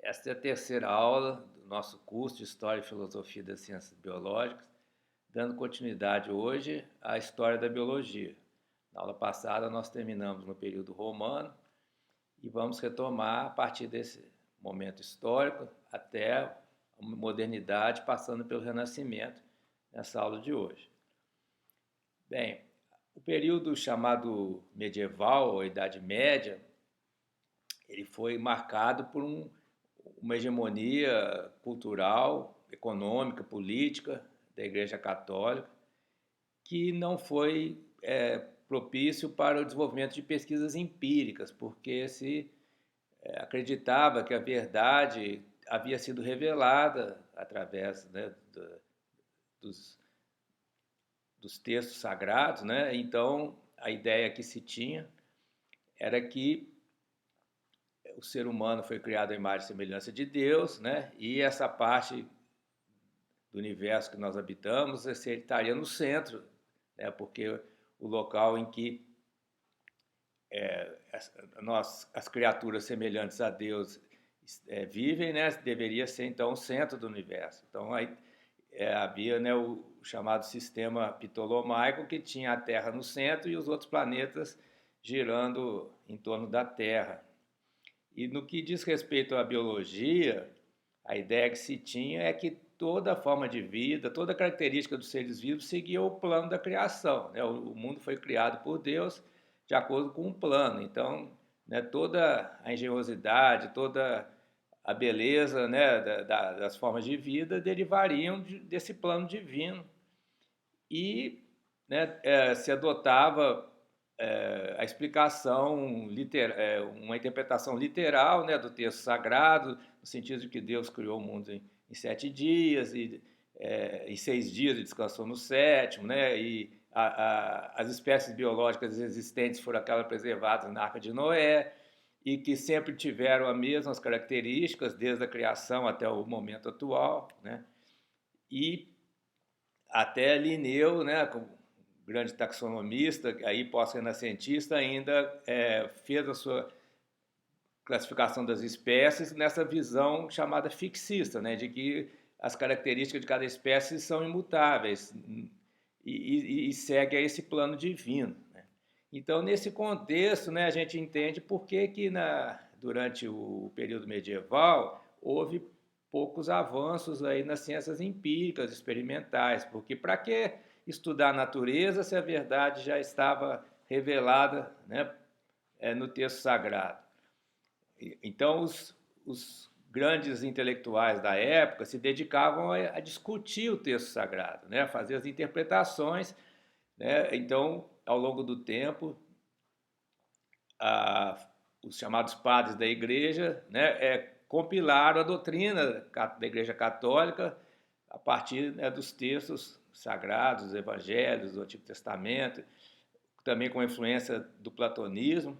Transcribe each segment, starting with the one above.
Esta é a terceira aula do nosso curso de História e Filosofia das Ciências Biológicas, dando continuidade hoje à história da biologia. Na aula passada nós terminamos no período romano e vamos retomar a partir desse momento histórico até a modernidade, passando pelo Renascimento, nessa aula de hoje. Bem, o período chamado medieval, ou Idade Média, ele foi marcado por uma hegemonia cultural, econômica, política da Igreja Católica, que não foi propício para o desenvolvimento de pesquisas empíricas, porque se acreditava que a verdade havia sido revelada através, né, dos, dos textos sagrados, né? Então a ideia que se tinha era que o ser humano foi criado à imagem e semelhança de Deus, né? E essa parte do universo que nós habitamos estaria no centro, né? Porque o local em que as criaturas semelhantes a Deus vivem, né? Deveria ser então o centro do universo. Então aí havia, né, o chamado sistema ptolomaico, que tinha a Terra no centro e os outros planetas girando em torno da Terra. E no que diz respeito à biologia, a ideia que se tinha é que toda forma de vida, toda característica dos seres vivos seguia o plano da criação, né? O mundo foi criado por Deus de acordo com um plano. Então, né, toda a engenhosidade, toda a beleza, né, das formas de vida derivariam desse plano divino. E, né, se adotava a explicação, uma interpretação literal, né, do texto sagrado, no sentido de que Deus criou o mundo em 7 dias, e em 6 dias e descansou no sétimo, né, e as espécies biológicas existentes foram aquelas preservadas na Arca de Noé, e que sempre tiveram as mesmas características, desde a criação até o momento atual, né, e até Linneu, né, grande taxonomista, aí pós-renascentista, ainda fez a sua classificação das espécies nessa visão chamada fixista, né, de que as características de cada espécie são imutáveis e segue a esse plano divino, né? Então, nesse contexto, né, a gente entende por que durante o período medieval houve poucos avanços aí nas ciências empíricas, experimentais, porque para que estudar a natureza se a verdade já estava revelada, né, no texto sagrado? Então, os grandes intelectuais da época se dedicavam a discutir o texto sagrado, né, a fazer as interpretações, né? Então, ao longo do tempo, a, os chamados padres da igreja, né, compilaram a doutrina da Igreja Católica a partir, né, dos textos sagrados, dos evangelhos, do Antigo Testamento, também com a influência do platonismo,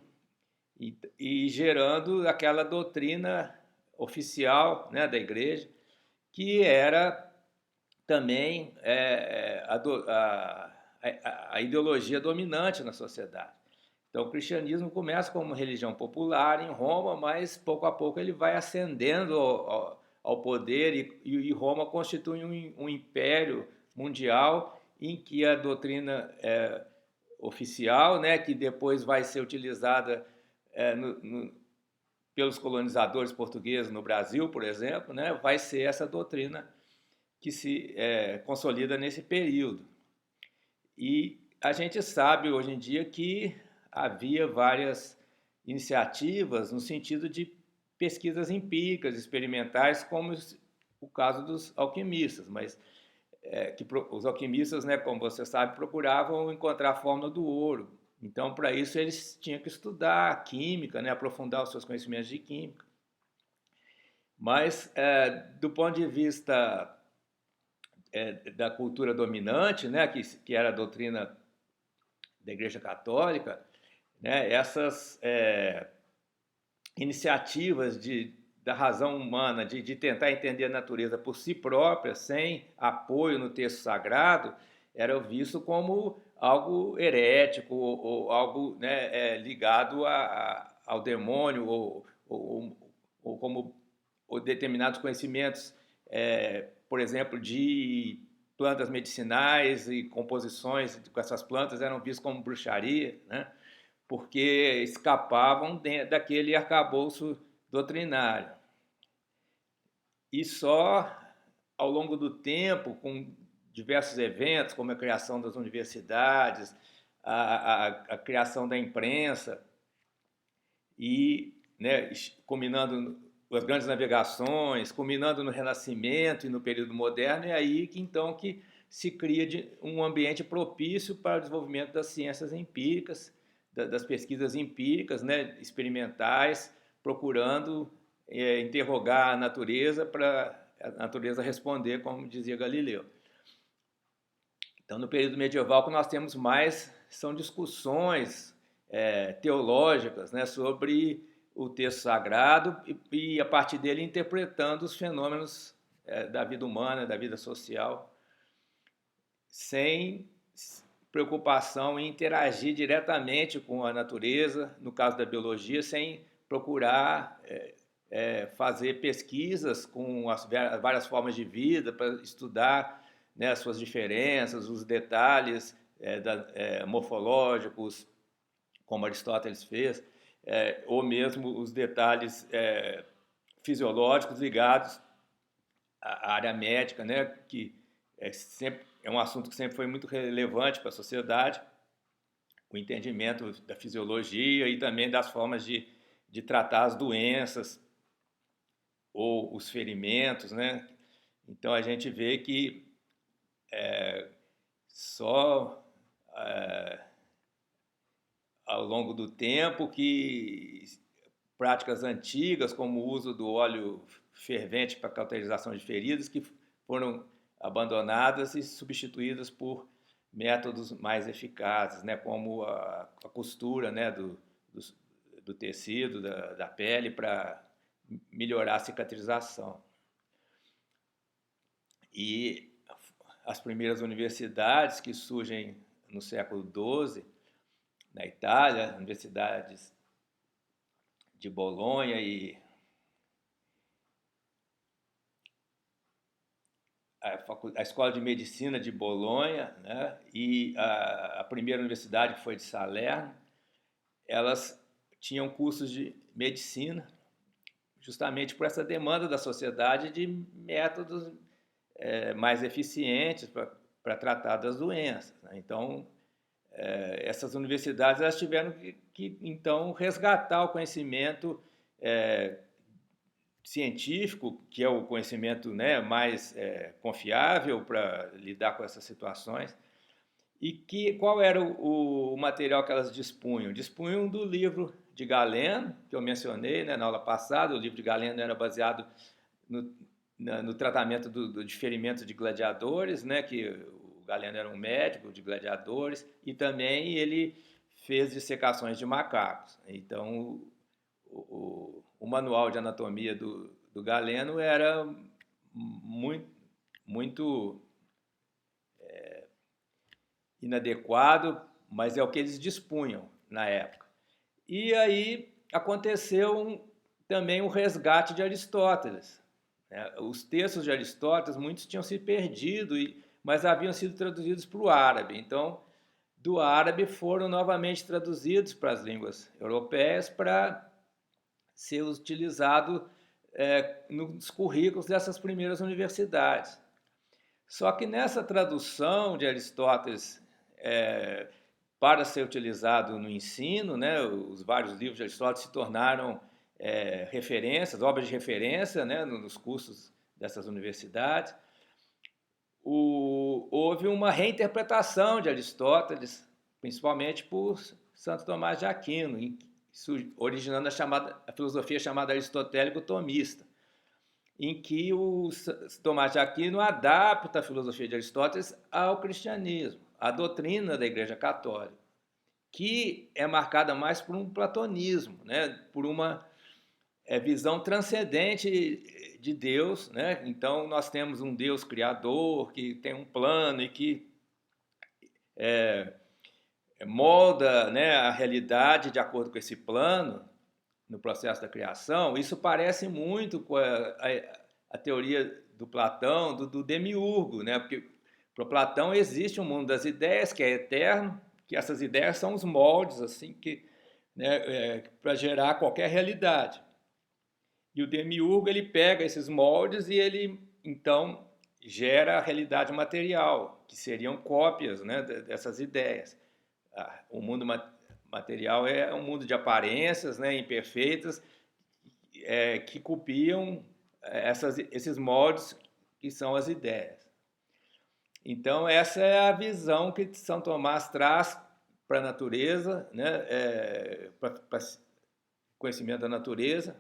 e gerando aquela doutrina oficial, né, da igreja, que era também a ideologia dominante na sociedade. Então, o cristianismo começa como uma religião popular em Roma, mas pouco a pouco ele vai ascendendo ao poder, e Roma constitui um império mundial em que a doutrina oficial, né, que depois vai ser utilizada pelos colonizadores portugueses no Brasil, por exemplo, né, vai ser essa doutrina que se consolida nesse período. E a gente sabe hoje em dia que havia várias iniciativas no sentido de pesquisas empíricas, experimentais, como o caso dos alquimistas, mas os alquimistas, né, como você sabe, procuravam encontrar a fórmula do ouro. Então, para isso, eles tinham que estudar química, né, aprofundar os seus conhecimentos de química. Mas, do ponto de vista da cultura dominante, né, que era a doutrina da Igreja Católica, né, essas iniciativas da razão humana de tentar entender a natureza por si própria, sem apoio no texto sagrado, era visto como algo herético, ou algo, né, ligado ao demônio, ou como ou determinados conhecimentos, por exemplo, de plantas medicinais e composições com essas plantas eram vistos como bruxaria, né? Porque escapavam daquele arcabouço doutrinário. E só ao longo do tempo, com diversos eventos, como a criação das universidades, a criação da imprensa, e, né, culminando as grandes navegações, culminando no Renascimento e no período moderno, é aí que então que se cria um ambiente propício para o desenvolvimento das ciências empíricas, das pesquisas empíricas, né, experimentais, procurando interrogar a natureza para a natureza responder, como dizia Galileu. Então, no período medieval, o que nós temos mais são discussões teológicas, né, sobre o texto sagrado e, a partir dele, interpretando os fenômenos da vida humana, da vida social, sem preocupação em interagir diretamente com a natureza, no caso da biologia, sem procurar fazer pesquisas com as várias formas de vida para estudar, né, as suas diferenças, os detalhes morfológicos, como Aristóteles fez, ou mesmo os detalhes fisiológicos ligados à área médica, né, que sempre é um assunto que sempre foi muito relevante para a sociedade, o entendimento da fisiologia e também das formas de tratar as doenças ou os ferimentos, né? Então a gente vê que só ao longo do tempo que práticas antigas, como o uso do óleo fervente para cauterização de feridas, que foram abandonadas e substituídas por métodos mais eficazes, né, como a costura, né, do tecido, da pele, para melhorar a cicatrização. E as primeiras universidades que surgem no século XII, na Itália, universidades de Bolonha e a Escola de Medicina de Bolonha, né, e a primeira universidade, que foi de Salerno, elas tinham cursos de medicina, justamente por essa demanda da sociedade de métodos mais eficientes para tratar das doenças, né? Então, essas universidades elas tiveram que então resgatar o conhecimento científico, que é o conhecimento, né, mais confiável para lidar com essas situações. E qual era o material que elas dispunham? Dispunham do livro de Galeno, que eu mencionei, né, na aula passada. O livro de Galeno era baseado no tratamento de ferimentos de gladiadores, né, que o Galeno era um médico de gladiadores, e também ele fez dissecações de macacos. Então, o manual de anatomia do Galeno era muito inadequado, mas é o que eles dispunham na época. E aí aconteceu também o resgate de Aristóteles, né? Os textos de Aristóteles, muitos tinham se perdido, mas haviam sido traduzidos para o árabe. Então, do árabe foram novamente traduzidos para as línguas europeias para ser utilizado nos currículos dessas primeiras universidades. Só que nessa tradução de Aristóteles para ser utilizado no ensino, né, os vários livros de Aristóteles se tornaram referências, obras de referência, né, nos cursos dessas universidades. Houve uma reinterpretação de Aristóteles, principalmente por Santo Tomás de Aquino, originando a filosofia chamada aristotélico-tomista, em que o Tomás de Aquino adapta a filosofia de Aristóteles ao cristianismo, à doutrina da Igreja Católica, que é marcada mais por um platonismo, né, por uma visão transcendente de Deus, né? Então nós temos um Deus criador que tem um plano e que molda, né, a realidade de acordo com esse plano, no processo da criação, isso parece muito com a teoria do Platão, do demiurgo, né? Porque para Platão existe um mundo das ideias que é eterno, que essas ideias são os moldes assim que, né, para gerar qualquer realidade. E o demiurgo ele pega esses moldes e ele então gera a realidade material, que seriam cópias, né, dessas ideias. O mundo material é um mundo de aparências, né, imperfeitas, que copiam esses moldes que são as ideias. Então, essa é a visão que São Tomás traz para a natureza, né, para conhecimento da natureza,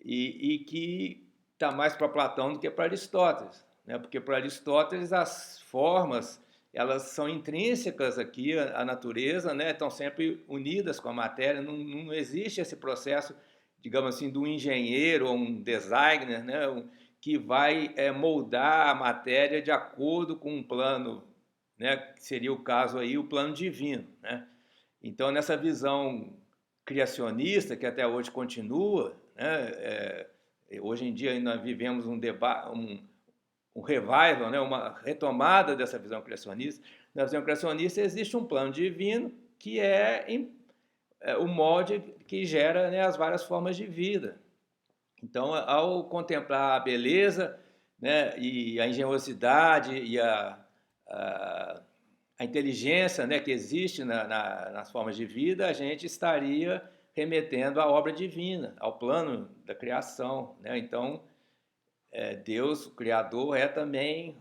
e que está mais para Platão do que para Aristóteles, né? Porque para Aristóteles as formas elas são intrínsecas aqui à natureza, né? Estão sempre unidas com a matéria, não existe esse processo, digamos assim, do engenheiro ou um designer, né? Que vai moldar a matéria de acordo com um plano, né? Que seria o caso aí, o plano divino, né? Então, nessa visão criacionista, que até hoje continua, né? Hoje em dia ainda vivemos um debate, um revival, né? Uma retomada dessa visão criacionista. Na visão criacionista existe um plano divino que é o molde que gera, né, as várias formas de vida. Então, ao contemplar a beleza, né, e a engenhosidade e a inteligência, né, que existe nas formas de vida, a gente estaria remetendo à obra divina, ao plano da criação, né? Então, Deus, o Criador, é também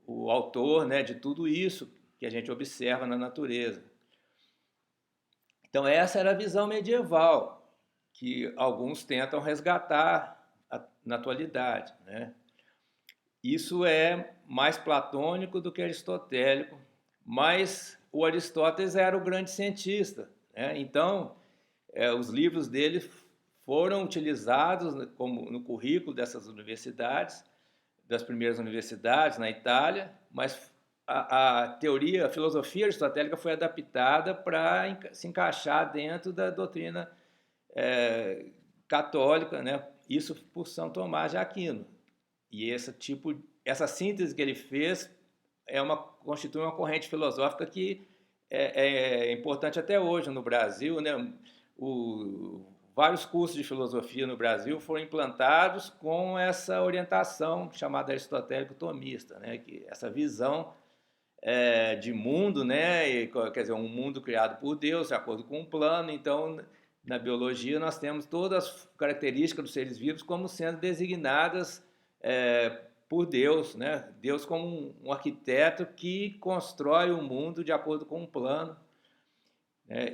o autor, né, de tudo isso que a gente observa na natureza. Então, essa era a visão medieval, que alguns tentam resgatar na atualidade, né? Isso é mais platônico do que aristotélico, mas o Aristóteles era o grande cientista, né? Então, os livros dele foram utilizados como no currículo dessas universidades, das primeiras universidades na Itália, mas a teoria, a filosofia aristotélica foi adaptada para se encaixar dentro da doutrina católica, né? Isso por São Tomás de Aquino. E essa síntese que ele fez constitui uma corrente filosófica que é importante até hoje no Brasil, né? Vários cursos de filosofia no Brasil foram implantados com essa orientação chamada aristotélico-tomista, né? Que essa visão de mundo, né? Quer dizer, um mundo criado por Deus, de acordo com um plano. Então, na biologia, nós temos todas as características dos seres vivos como sendo designadas por Deus, né? Deus como um arquiteto que constrói o mundo de acordo com um plano.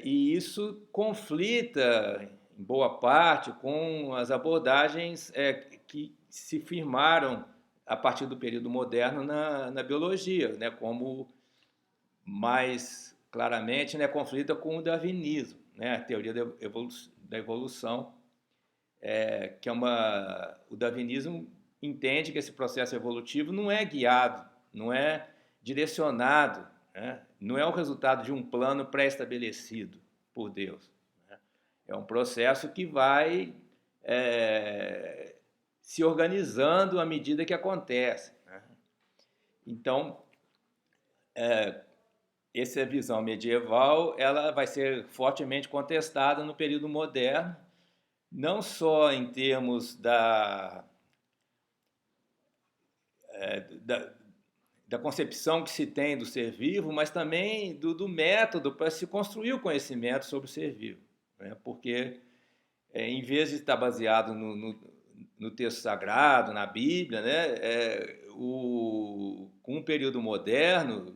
E isso conflita, em boa parte, com as abordagens que se firmaram a partir do período moderno na biologia, né? Como mais claramente, né, conflita com o darwinismo, né? A teoria da evolução, que o darwinismo entende que esse processo evolutivo não é guiado, não é direcionado, né? Não é o resultado de um plano pré-estabelecido por Deus, né? É um processo que vai se organizando à medida que acontece, né? Então, essa visão medieval ela vai ser fortemente contestada no período moderno, não só em termos da, da concepção que se tem do ser vivo, mas também do método para se construir o conhecimento sobre o ser vivo, né? Porque, em vez de estar baseado no texto sagrado, na Bíblia, né, com o período moderno,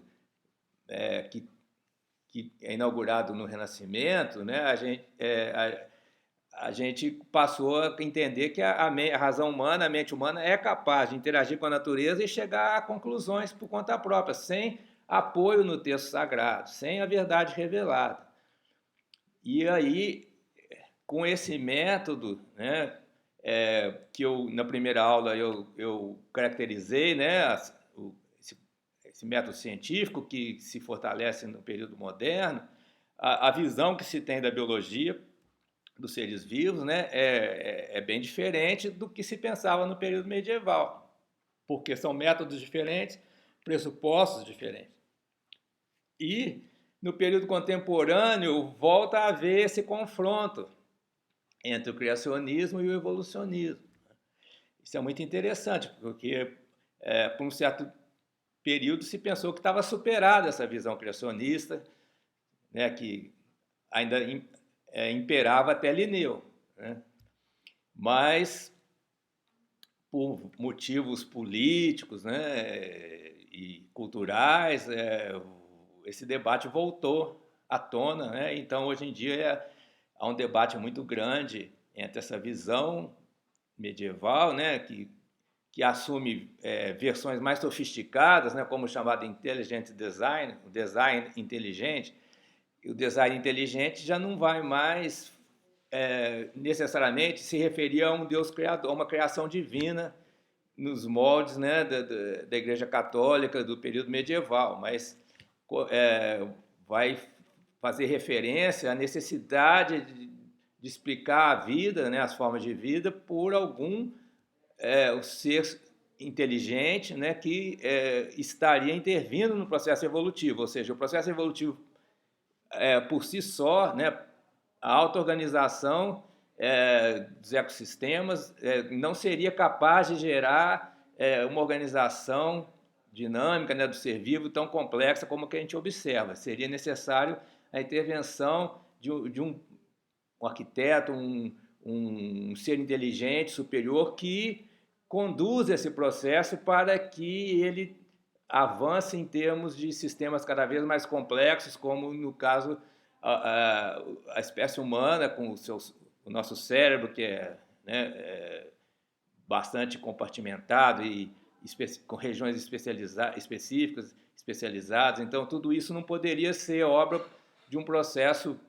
que é inaugurado no Renascimento, né, a gente passou a entender que a razão humana, a mente humana é capaz de interagir com a natureza e chegar a conclusões por conta própria, sem apoio no texto sagrado, sem a verdade revelada. E aí, com esse método, né, que na primeira aula eu caracterizei, né, esse método científico que se fortalece no período moderno, a visão que se tem da biologia dos seres vivos, né, é bem diferente do que se pensava no período medieval, porque são métodos diferentes, pressupostos diferentes. E no período contemporâneo volta a haver esse confronto entre o criacionismo e o evolucionismo. Isso é muito interessante, porque por um certo período se pensou que estava superada essa visão criacionista, né, que ainda imperava até Linneu, né? Mas por motivos políticos, né, e culturais, esse debate voltou à tona, né? Então hoje em dia há um debate muito grande entre essa visão medieval, né, que assume versões mais sofisticadas, né, como o chamado intelligent design, o design inteligente. E o design inteligente já não vai mais necessariamente se referir a um Deus criador, a uma criação divina nos moldes, né, da Igreja Católica do período medieval, mas vai fazer referência à necessidade de explicar a vida, né, as formas de vida, por algum o ser inteligente, né, que estaria intervindo no processo evolutivo, ou seja, o processo evolutivo por si só, né, a auto-organização dos ecossistemas não seria capaz de gerar uma organização dinâmica, né, do ser vivo tão complexa como a que a gente observa. Seria necessário a intervenção de um arquiteto, um ser inteligente, superior, que conduza esse processo para que ele avance em termos de sistemas cada vez mais complexos, como no caso a espécie humana, com o nosso cérebro, que né, bastante compartimentado e com regiões específicas, especializadas. Então, tudo isso não poderia ser obra de um processo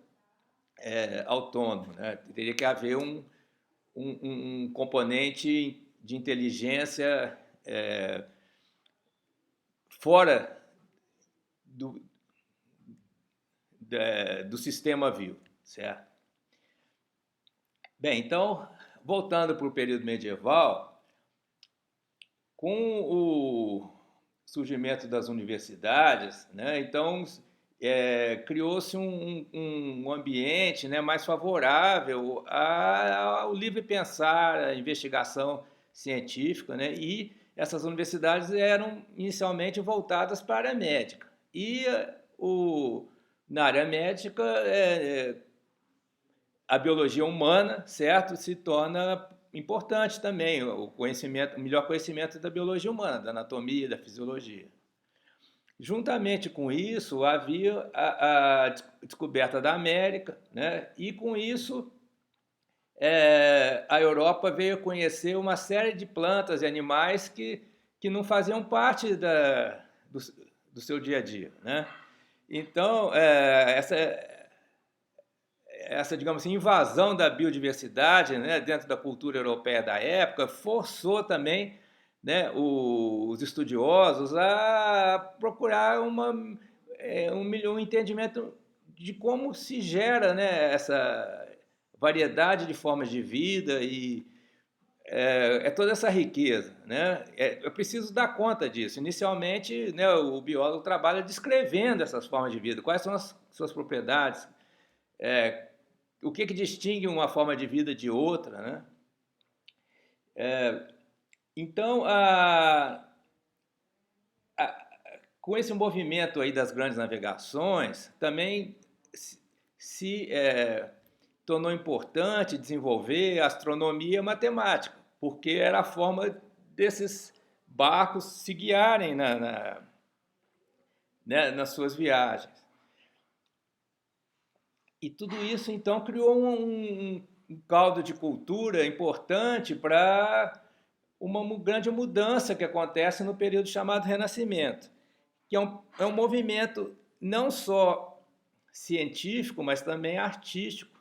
autônomo, né? Teria que haver um componente de inteligência fora do sistema vivo, certo? Bem, então, voltando para o período medieval, com o surgimento das universidades, né, então criou-se um ambiente, né, mais favorável ao livre pensar, à investigação científica, né, e essas universidades eram inicialmente voltadas para a área médica. E na área médica, a biologia humana, certo, se torna importante também, o melhor conhecimento da biologia humana, da anatomia, da fisiologia. Juntamente com isso, havia a descoberta da América, né? E com isso a Europa veio conhecer uma série de plantas e animais que não faziam parte do seu dia a dia, né? Então, essa, digamos assim, invasão da biodiversidade, né, dentro da cultura europeia da época forçou também, né, os estudiosos a procurar um entendimento de como se gera, né, essa variedade de formas de vida e toda essa riqueza, né? Eu preciso dar conta disso. Inicialmente, né, o biólogo trabalha descrevendo essas formas de vida, quais são as suas propriedades, o que distingue uma forma de vida de outra, né? Então, com esse movimento aí das grandes navegações, também se tornou importante desenvolver astronomia e matemática, porque era a forma desses barcos se guiarem né, nas suas viagens. E tudo isso, então, criou um caldo de cultura importante para uma grande mudança que acontece no período chamado Renascimento, que é um movimento não só científico, mas também artístico.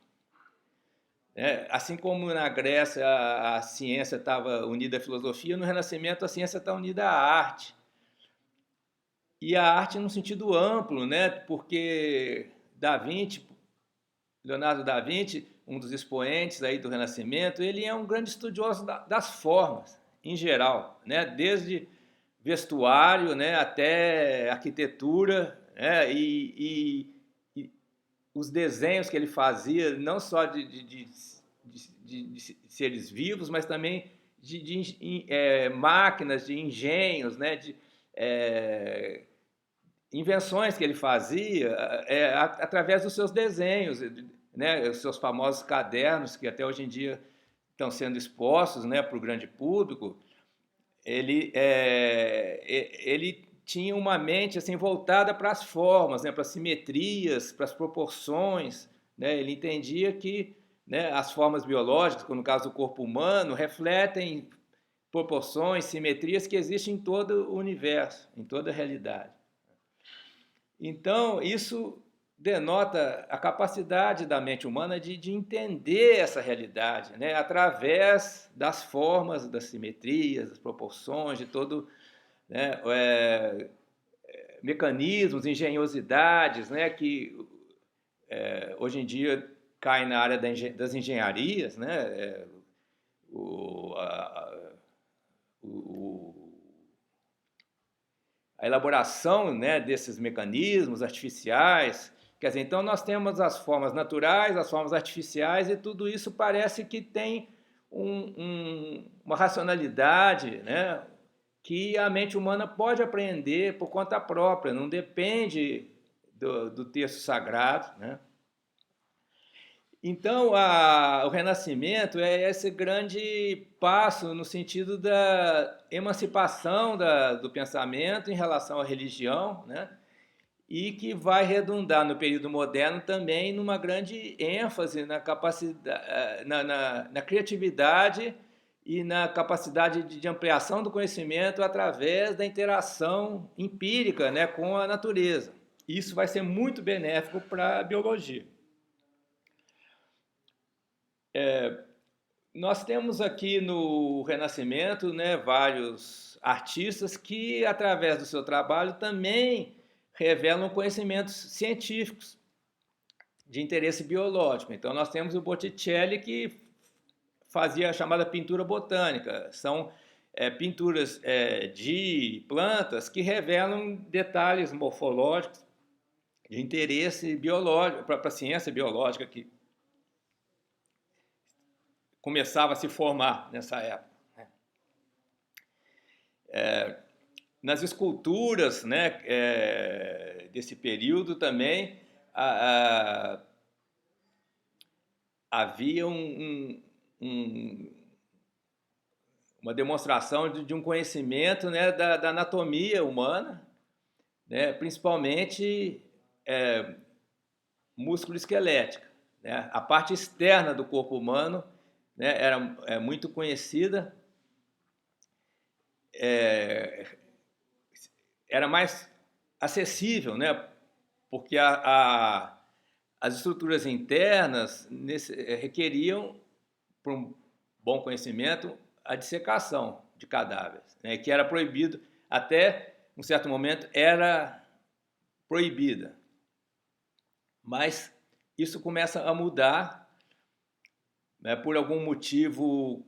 Assim como na Grécia a ciência estava unida à filosofia, no Renascimento a ciência está unida à arte. E a arte no sentido amplo, né? Porque Leonardo da Vinci, um dos expoentes aí do Renascimento, ele é um grande estudioso das formas, em geral, né? Desde vestuário, né, até arquitetura, né, e os desenhos que ele fazia, não só de seres vivos, mas também de máquinas, de engenhos, né, de invenções que ele fazia através dos seus desenhos, né, os seus famosos cadernos, que até hoje em dia estão sendo expostos, né, para o grande público. Ele tinha uma mente assim voltada para as formas, né, para as simetrias, para as proporções, né? Ele entendia que, né, as formas biológicas, como no caso do corpo humano, refletem proporções, simetrias que existem em todo o universo, em toda a realidade. Então, isso denota a capacidade da mente humana de entender essa realidade, né, através das formas, das simetrias, das proporções, de todo, né, mecanismos, engenhosidades, né, que hoje em dia caem na área das engenharias, né, o, a, o, a elaboração, né, desses mecanismos artificiais. Quer dizer, então nós temos as formas naturais, as formas artificiais, e tudo isso parece que tem uma racionalidade, né, que a mente humana pode aprender por conta própria, não depende do texto sagrado, né? Então, o Renascimento é esse grande passo no sentido da emancipação do pensamento em relação à religião, né? E que vai redundar no período moderno também numa grande ênfase na capacidade, na criatividade e na capacidade de ampliação do conhecimento através da interação empírica, né, com a natureza. Isso vai ser muito benéfico para a biologia. Nós temos aqui no Renascimento, né, vários artistas que, através do seu trabalho, também revelam conhecimentos científicos de interesse biológico. Então, nós temos o Botticelli, que fazia a chamada pintura botânica. São pinturas de plantas que revelam detalhes morfológicos de interesse biológico, para a ciência biológica que começava a se formar nessa época. Nas esculturas, né, desse período também havia uma demonstração de um conhecimento, né, da anatomia humana, né, principalmente músculo esquelética, né? A parte externa do corpo humano, né, era muito conhecida, era mais acessível, né, porque as estruturas internas requeriam, por um bom conhecimento, a dissecação de cadáveres, né, que era proibido, até um certo momento era proibida. Mas isso começa a mudar, né, por algum motivo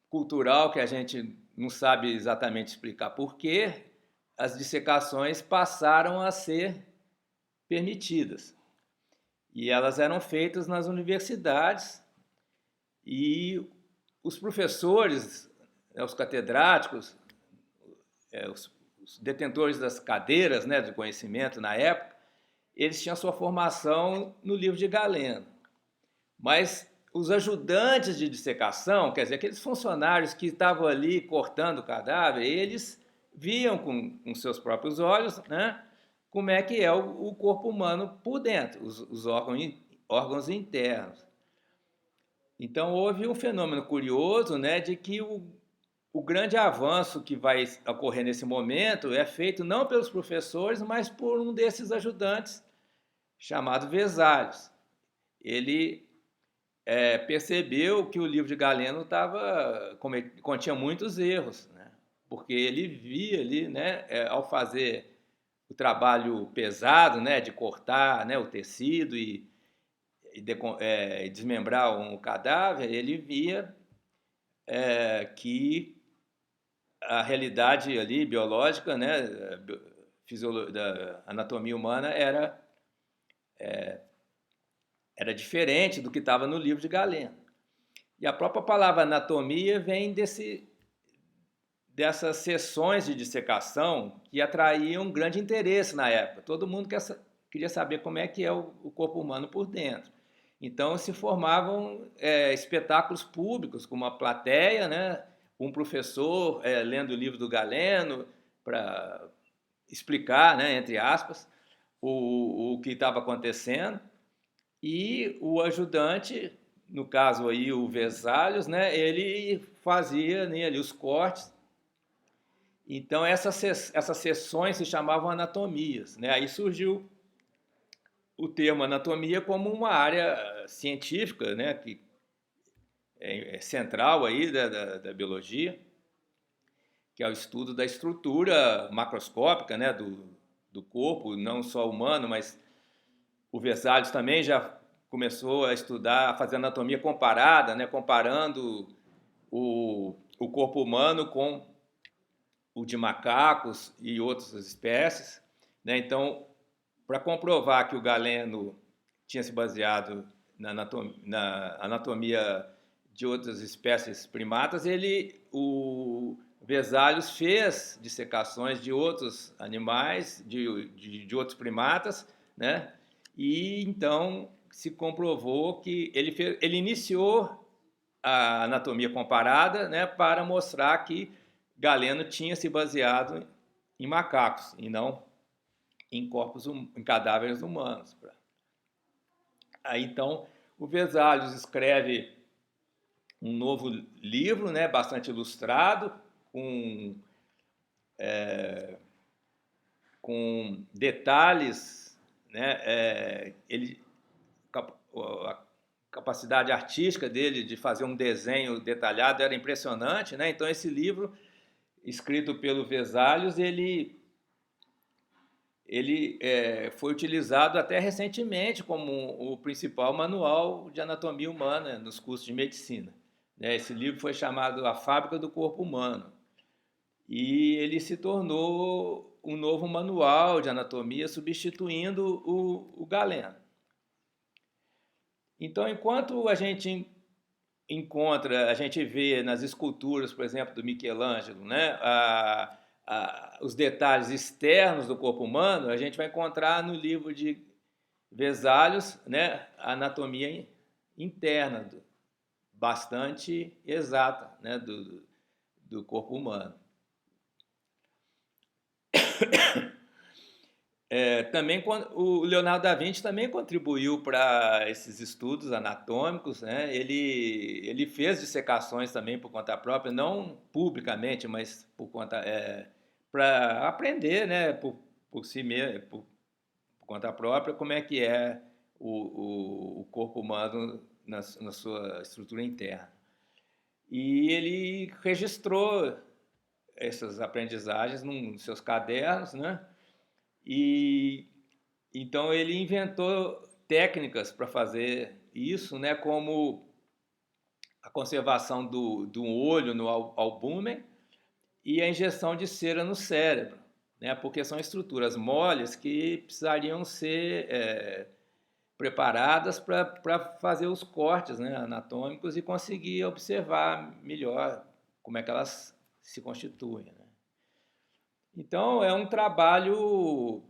cultural que a gente não sabe exatamente explicar porquê, as dissecações passaram a ser permitidas. E elas eram feitas nas universidades, e os professores, os catedráticos, os detentores das cadeiras, né, de conhecimento na época, eles tinham sua formação no livro de Galeno. Mas os ajudantes de dissecação, quer dizer, aqueles funcionários que estavam ali cortando o cadáver, eles viam com seus próprios olhos, né, como é que é o corpo humano por dentro, os órgãos internos. Então, houve um fenômeno curioso, né, de que o grande avanço que vai ocorrer nesse momento é feito não pelos professores, mas por um desses ajudantes, chamado Vesalius. Ele percebeu que o livro de Galeno continha muitos erros, né? Porque ele via ali, né, ao fazer o trabalho pesado, né, de cortar, né, o tecido e desmembrar um cadáver, ele via que a realidade ali biológica, né, da anatomia humana era diferente do que estava no livro de Galeno. E a própria palavra anatomia vem dessas sessões de dissecação que atraíam grande interesse na época. Todo mundo queria saber como é que é o corpo humano por dentro. Então se formavam espetáculos públicos, com uma plateia, né, um professor lendo o livro do Galeno para explicar, né, entre aspas, o que estava acontecendo, e o ajudante, no caso aí o Vesalius, né, ele fazia, né, ali os cortes. Então essas sessões se chamavam anatomias, né? Aí surgiu o termo anatomia como uma área científica, né, que é central aí da biologia, que é o estudo da estrutura macroscópica, né, do corpo, não só humano, mas o Vesalius também já começou a estudar, a fazer anatomia comparada, né, comparando o corpo humano com o de macacos e outras espécies, né? Então, para comprovar que o Galeno tinha se baseado na anatomia de outras espécies primatas, o Vesalius fez dissecações de outros animais, de outros primatas, né? E então se comprovou que ele iniciou a anatomia comparada, né, para mostrar que Galeno tinha se baseado em macacos e não em cadáveres humanos. Aí então o Vesalius escreve um novo livro, né, bastante ilustrado, com detalhes, né, a capacidade artística dele de fazer um desenho detalhado era impressionante, né? Então esse livro, escrito pelo Vesalius, ele foi utilizado até recentemente como o principal manual de anatomia humana nos cursos de medicina. Esse livro foi chamado A Fábrica do Corpo Humano e ele se tornou um novo manual de anatomia, substituindo o Galeno. Então, enquanto a gente vê nas esculturas, por exemplo, do Michelangelo, né, os detalhes externos do corpo humano, a gente vai encontrar no livro de Vesalius, né, a anatomia interna, bastante exata, né, do corpo humano. Também o Leonardo da Vinci também contribuiu para esses estudos anatômicos, né? Ele fez dissecações também por conta própria, não publicamente, mas por conta para aprender, né? Por si mesmo, por conta própria, como é que é o corpo humano na sua estrutura interna. E ele registrou essas aprendizagens nos seus cadernos, né? E então ele inventou técnicas para fazer isso, né, como a conservação do olho no albúmen e a injeção de cera no cérebro, né, porque são estruturas moles que precisariam ser preparadas para fazer os cortes, né, anatômicos e conseguir observar melhor como é que elas se constituem, né? Então é um trabalho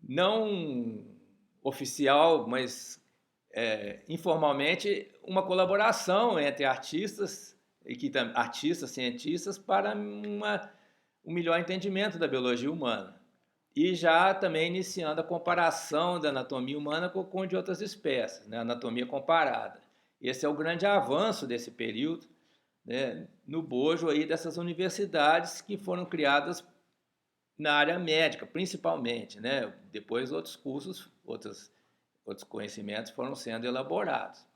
não oficial, mas informalmente, uma colaboração entre artistas, artistas, cientistas, para um melhor entendimento da biologia humana. E já também iniciando a comparação da anatomia humana com de outras espécies, né? Anatomia comparada. Esse é o grande avanço desse período, né, no bojo aí dessas universidades que foram criadas na área médica, principalmente, né? Depois outros cursos, outros conhecimentos foram sendo elaborados.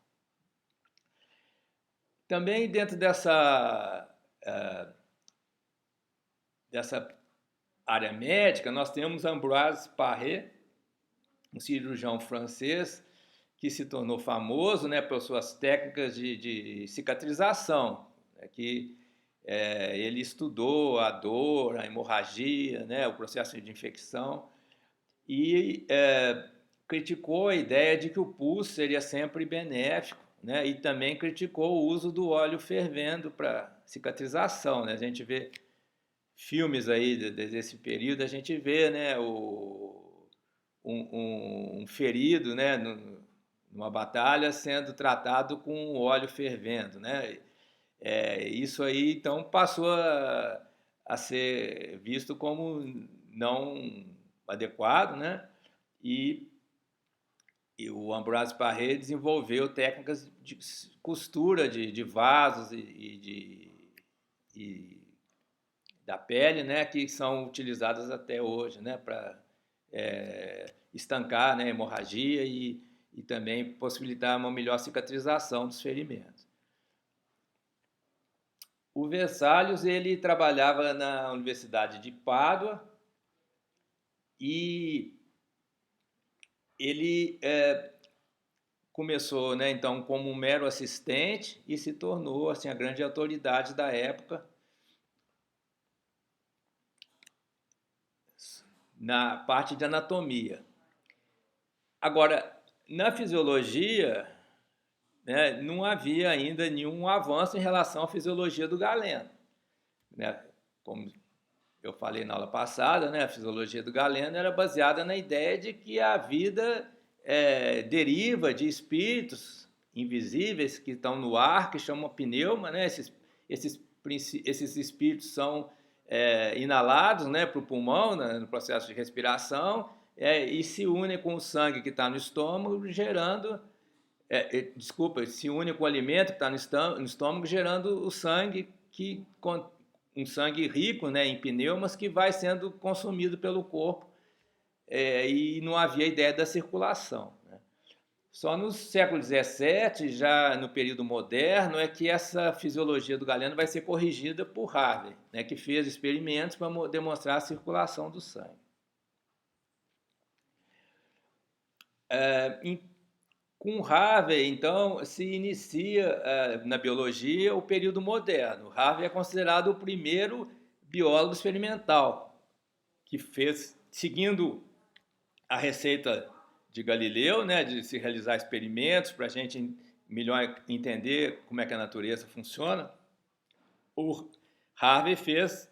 Também dentro dessa área médica, nós temos Ambroise Paré, um cirurgião francês que se tornou famoso, né, por suas técnicas de cicatrização, né, que ele estudou a dor, a hemorragia, né, o processo de infecção e criticou a ideia de que o pulso seria sempre benéfico, né, e também criticou o uso do óleo fervendo para cicatrização, né. A gente vê filmes aí desse período, a gente vê, né, um ferido, né, numa batalha sendo tratado com óleo fervendo, né? Isso aí então passou a ser visto como não adequado, né? E, e o Ambroise Paré desenvolveu técnicas de costura de vasos e da pele, né, que são utilizadas até hoje, né, para estancar, né, a hemorragia e também possibilitar uma melhor cicatrização dos ferimentos. O Vesalius, ele trabalhava na Universidade de Pádua e ele começou, né, então, como um mero assistente e se tornou assim, a grande autoridade da época na parte de anatomia. Agora, na fisiologia, né, não havia ainda nenhum avanço em relação à fisiologia do Galeno, né? Como eu falei na aula passada, né, a fisiologia do Galeno era baseada na ideia de que a vida deriva de espíritos invisíveis que estão no ar, que chamam pneuma, né? Esses espíritos são inalados, né, para o pulmão, né, no processo de respiração, e se unem com o sangue que está no estômago, gerando se une com o alimento que está no estômago, gerando o sangue, um sangue rico, né, em pneumas, que vai sendo consumido pelo corpo, e não havia ideia da circulação, né? Só no século XVII, já no período moderno, é que essa fisiologia do Galeno vai ser corrigida por Harvey, né, que fez experimentos para demonstrar a circulação do sangue. Com Harvey, então, se inicia na biologia o período moderno. Harvey é considerado o primeiro biólogo experimental que fez, seguindo a receita de Galileu, né, de se realizar experimentos para a gente melhor entender como é que a natureza funciona. O Harvey fez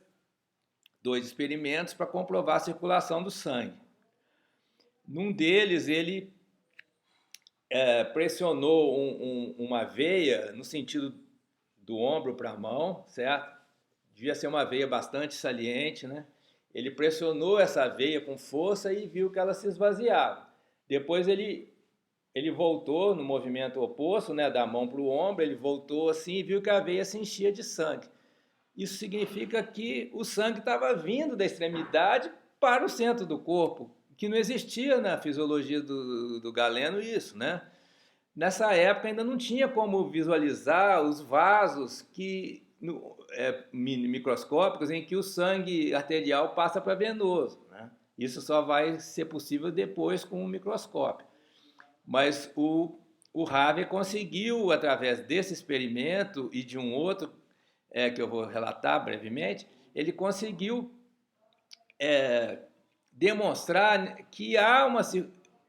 2 experimentos para comprovar a circulação do sangue. Num deles, ele pressionou uma veia no sentido do ombro para a mão, certo? Devia ser uma veia bastante saliente, né? Ele pressionou essa veia com força e viu que ela se esvaziava. Depois ele voltou no movimento oposto, né, da mão para o ombro, ele voltou assim e viu que a veia se enchia de sangue. Isso significa que o sangue estava vindo da extremidade para o centro do corpo, que não existia na fisiologia do Galeno isso, né? Nessa época ainda não tinha como visualizar os vasos microscópicos em que o sangue arterial passa para venoso, né? Isso só vai ser possível depois com o microscópio. Mas o Harvey conseguiu, através desse experimento e de um outro que eu vou relatar brevemente, ele conseguiu demonstrar que há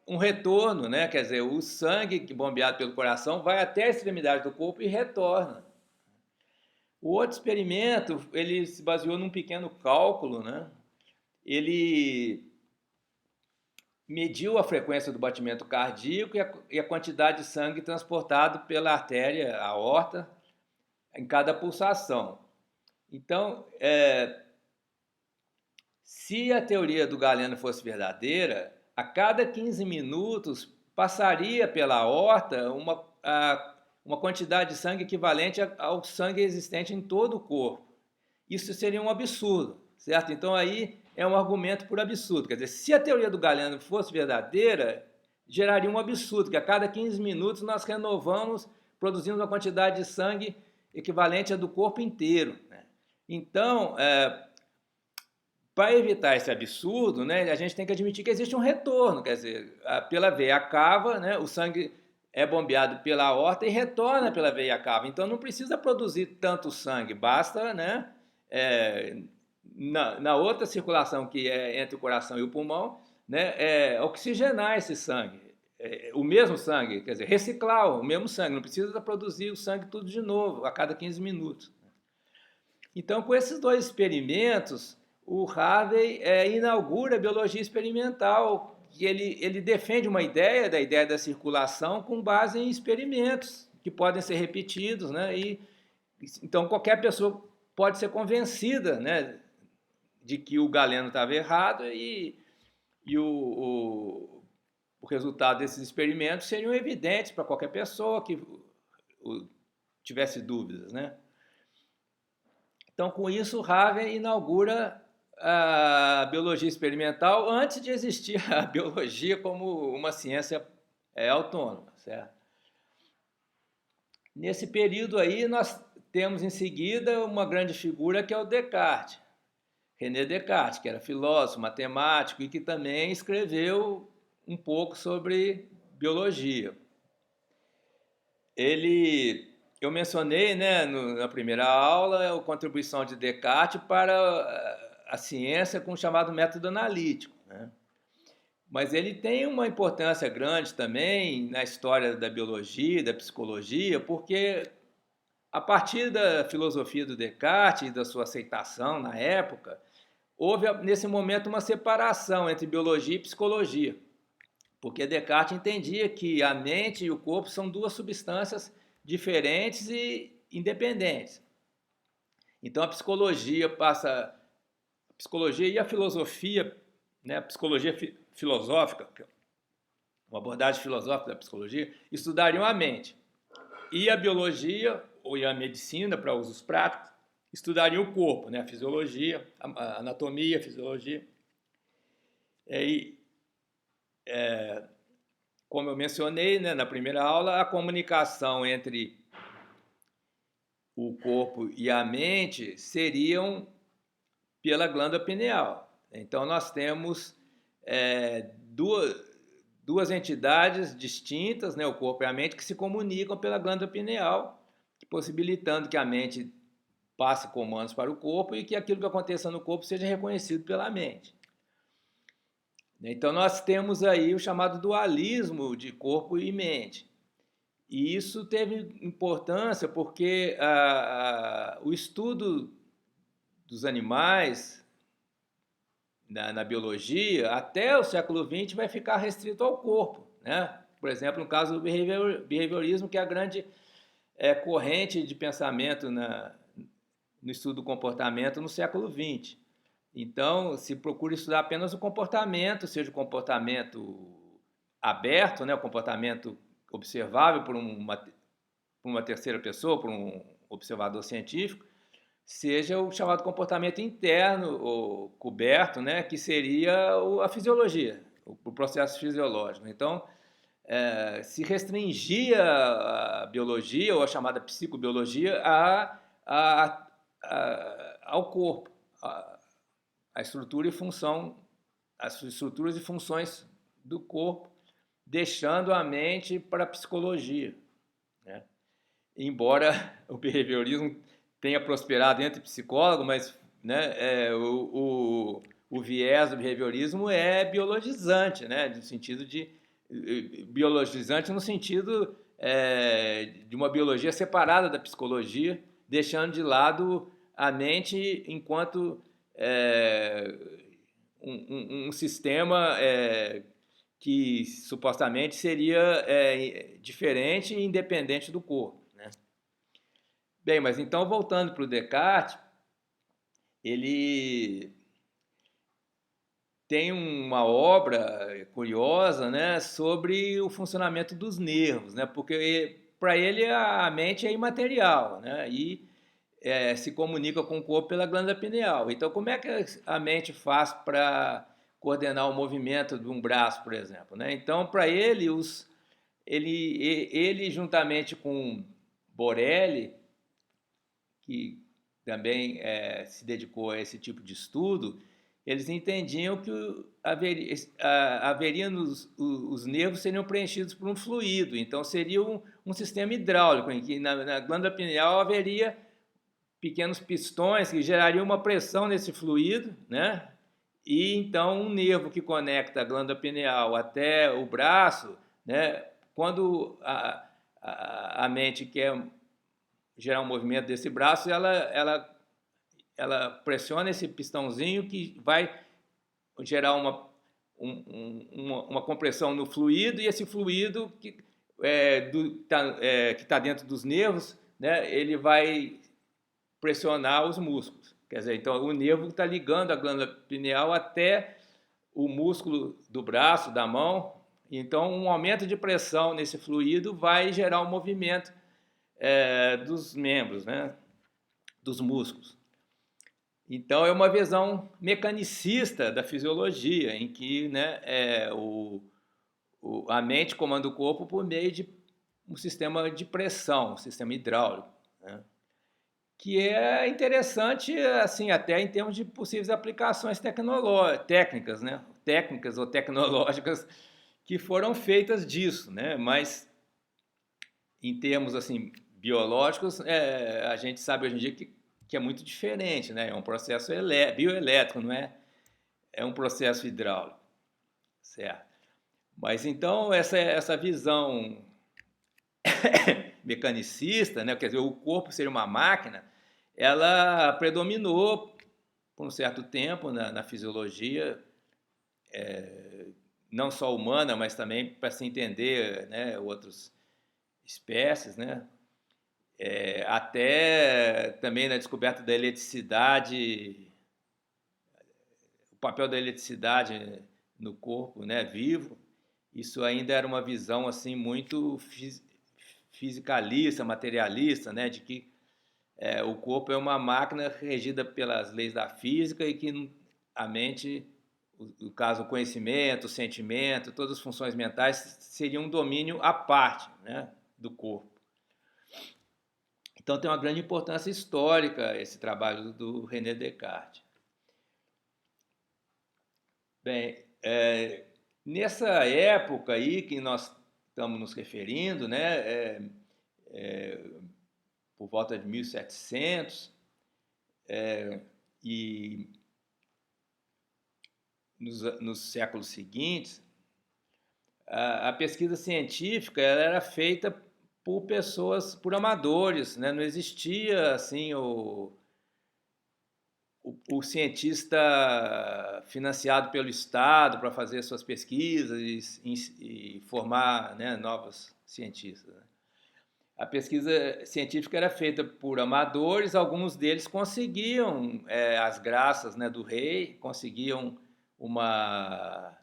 um retorno, né? Quer dizer, o sangue bombeado pelo coração vai até a extremidade do corpo e retorna. O outro experimento, ele se baseou num pequeno cálculo, né? Ele mediu a frequência do batimento cardíaco e a quantidade de sangue transportado pela artéria aorta em cada pulsação. Então, se a teoria do Galeno fosse verdadeira, a cada 15 minutos passaria pela aorta uma quantidade de sangue equivalente ao sangue existente em todo o corpo. Isso seria um absurdo, certo? Então aí é um argumento por absurdo. Quer dizer, se a teoria do Galeno fosse verdadeira, geraria um absurdo, que a cada 15 minutos nós renovamos, produzindo uma quantidade de sangue equivalente à do corpo inteiro, né? Então, para evitar esse absurdo, né, a gente tem que admitir que existe um retorno, quer dizer, pela veia cava, né, o sangue é bombeado pela aorta e retorna pela veia cava. Então não precisa produzir tanto sangue, basta, né, na outra circulação que é entre o coração e o pulmão, né, oxigenar esse sangue. O mesmo sangue, quer dizer, reciclar o mesmo sangue, não precisa produzir o sangue tudo de novo, a cada 15 minutos. Então, com esses dois experimentos, o Harvey inaugura a biologia experimental, que ele defende uma ideia, da ideia da circulação, com base em experimentos que podem ser repetidos, né? Então, qualquer pessoa pode ser convencida, né, de que o Galeno estava errado e o resultado desses experimentos seriam evidentes para qualquer pessoa que tivesse dúvidas, né? Então, com isso, Harvey inaugura a biologia experimental antes de existir a biologia como uma ciência autônoma, certo? Nesse período aí, nós temos em seguida uma grande figura que é o Descartes, René Descartes, que era filósofo, matemático e que também escreveu um pouco sobre biologia. Eu mencionei, né, na primeira aula a contribuição de Descartes para a ciência com o chamado método analítico, né? Mas ele tem uma importância grande também na história da biologia, da psicologia, porque a partir da filosofia do Descartes e da sua aceitação na época, houve nesse momento uma separação entre biologia e psicologia, porque Descartes entendia que a mente e o corpo são duas substâncias diferentes e independentes. Então a psicologia e a filosofia, né, a psicologia filosófica, uma abordagem filosófica da psicologia, estudariam a mente. E a biologia, ou a medicina, para usos práticos, estudariam o corpo, né, a fisiologia, a anatomia, a fisiologia. Como eu mencionei, né, na primeira aula, a comunicação entre o corpo e a mente seriam pela glândula pineal. Então, nós temos duas entidades distintas, né, o corpo e a mente, que se comunicam pela glândula pineal, possibilitando que a mente passe comandos para o corpo e que aquilo que aconteça no corpo seja reconhecido pela mente. Então, nós temos aí o chamado dualismo de corpo e mente. E isso teve importância porque o estudo dos animais na biologia, até o século XX, vai ficar restrito ao corpo, né? Por exemplo, no caso do behaviorismo, que é a grande corrente de pensamento no estudo do comportamento no século XX. Então, se procura estudar apenas o comportamento, seja o comportamento aberto, né, o comportamento observável por uma terceira pessoa, por um observador científico, seja o chamado comportamento interno ou coberto, né, que seria a fisiologia, o processo fisiológico. Então, se restringia a biologia, ou a chamada psicobiologia, ao corpo, a estrutura e função, as estruturas e funções do corpo, deixando a mente para a psicologia, né? Embora o behaviorismo tenha prosperado entre psicólogos, mas, né, o viés do behaviorismo é biologizante, né, no sentido de biologizante no sentido de uma biologia separada da psicologia, deixando de lado a mente enquanto um sistema que supostamente seria diferente e independente do corpo, né? Bem, mas então, voltando para o Descartes, ele tem uma obra curiosa, né, sobre o funcionamento dos nervos, né, porque para ele a mente é imaterial, né, e se comunica com o corpo pela glândula pineal. Então, como é que a mente faz para coordenar o movimento de um braço, por exemplo, né? Então, para ele, ele juntamente com Borelli, que também se dedicou a esse tipo de estudo, eles entendiam que haveria os nervos seriam preenchidos por um fluido, então seria um sistema hidráulico, em que na glândula pineal haveria pequenos pistões que gerariam uma pressão nesse fluido, né? E então um nervo que conecta a glândula pineal até o braço, né? Quando a mente quer gerar um movimento desse braço, ela pressiona esse pistãozinho que vai gerar uma compressão no fluido, e esse fluido que está dentro dos nervos, né, ele vai pressionar os músculos. Quer dizer, então o nervo está ligando a glândula pineal até o músculo do braço, da mão. Então um aumento de pressão nesse fluido vai gerar um movimento dos membros, né, dos músculos. Então é uma visão mecanicista da fisiologia, em que, né, a mente comanda o corpo por meio de um sistema de pressão, um sistema hidráulico, né, que é interessante, assim, até em termos de possíveis aplicações técnicas, né, técnicas ou tecnológicas que foram feitas disso, né, mas em termos assim biológicos, a gente sabe hoje em dia que é muito diferente, né? É um processo bioelétrico, não é? É um processo hidráulico, certo? Mas então essa visão mecanicista, né? Quer dizer, o corpo ser uma máquina, ela predominou por um certo tempo na fisiologia, não só humana, mas também para se entender, né, outras espécies, né? Até também na descoberta da eletricidade, o papel da eletricidade no corpo, né, vivo, isso ainda era uma visão assim muito fisicalista, materialista, né, de que o corpo é uma máquina regida pelas leis da física e que a mente, no caso o conhecimento, o sentimento, todas as funções mentais seriam um domínio à parte, né, do corpo. Então tem uma grande importância histórica esse trabalho do René Descartes. Bem, nessa época aí que nós estamos nos referindo, né, por volta de 1700, e nos séculos seguintes, a pesquisa científica ela era feita por pessoas, por amadores, né? Não existia assim o cientista financiado pelo Estado para fazer suas pesquisas e formar, né, novos cientistas, né? A pesquisa científica era feita por amadores, alguns deles conseguiam as graças, né, do rei, conseguiam uma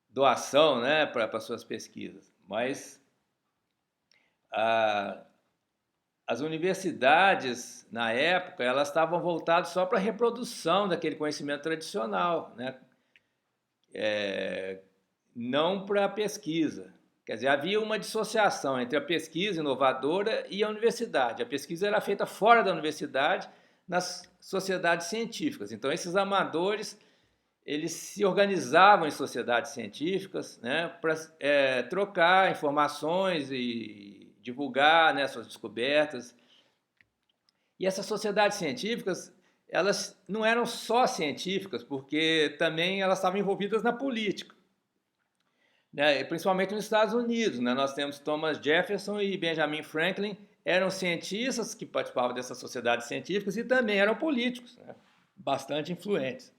doação, né, para suas pesquisas, mas as universidades, na época, elas estavam voltadas só para a reprodução daquele conhecimento tradicional, né? Não para a pesquisa. Quer dizer, havia uma dissociação entre a pesquisa inovadora e a universidade. A pesquisa era feita fora da universidade, nas sociedades científicas. Então, esses amadores, eles se organizavam em sociedades científicas, né, para trocar informações e divulgar, né, suas descobertas. E essas sociedades científicas, elas não eram só científicas, porque também elas estavam envolvidas na política, né, principalmente nos Estados Unidos, né, nós temos Thomas Jefferson e Benjamin Franklin, eram cientistas que participavam dessas sociedades científicas e também eram políticos, né, bastante influentes.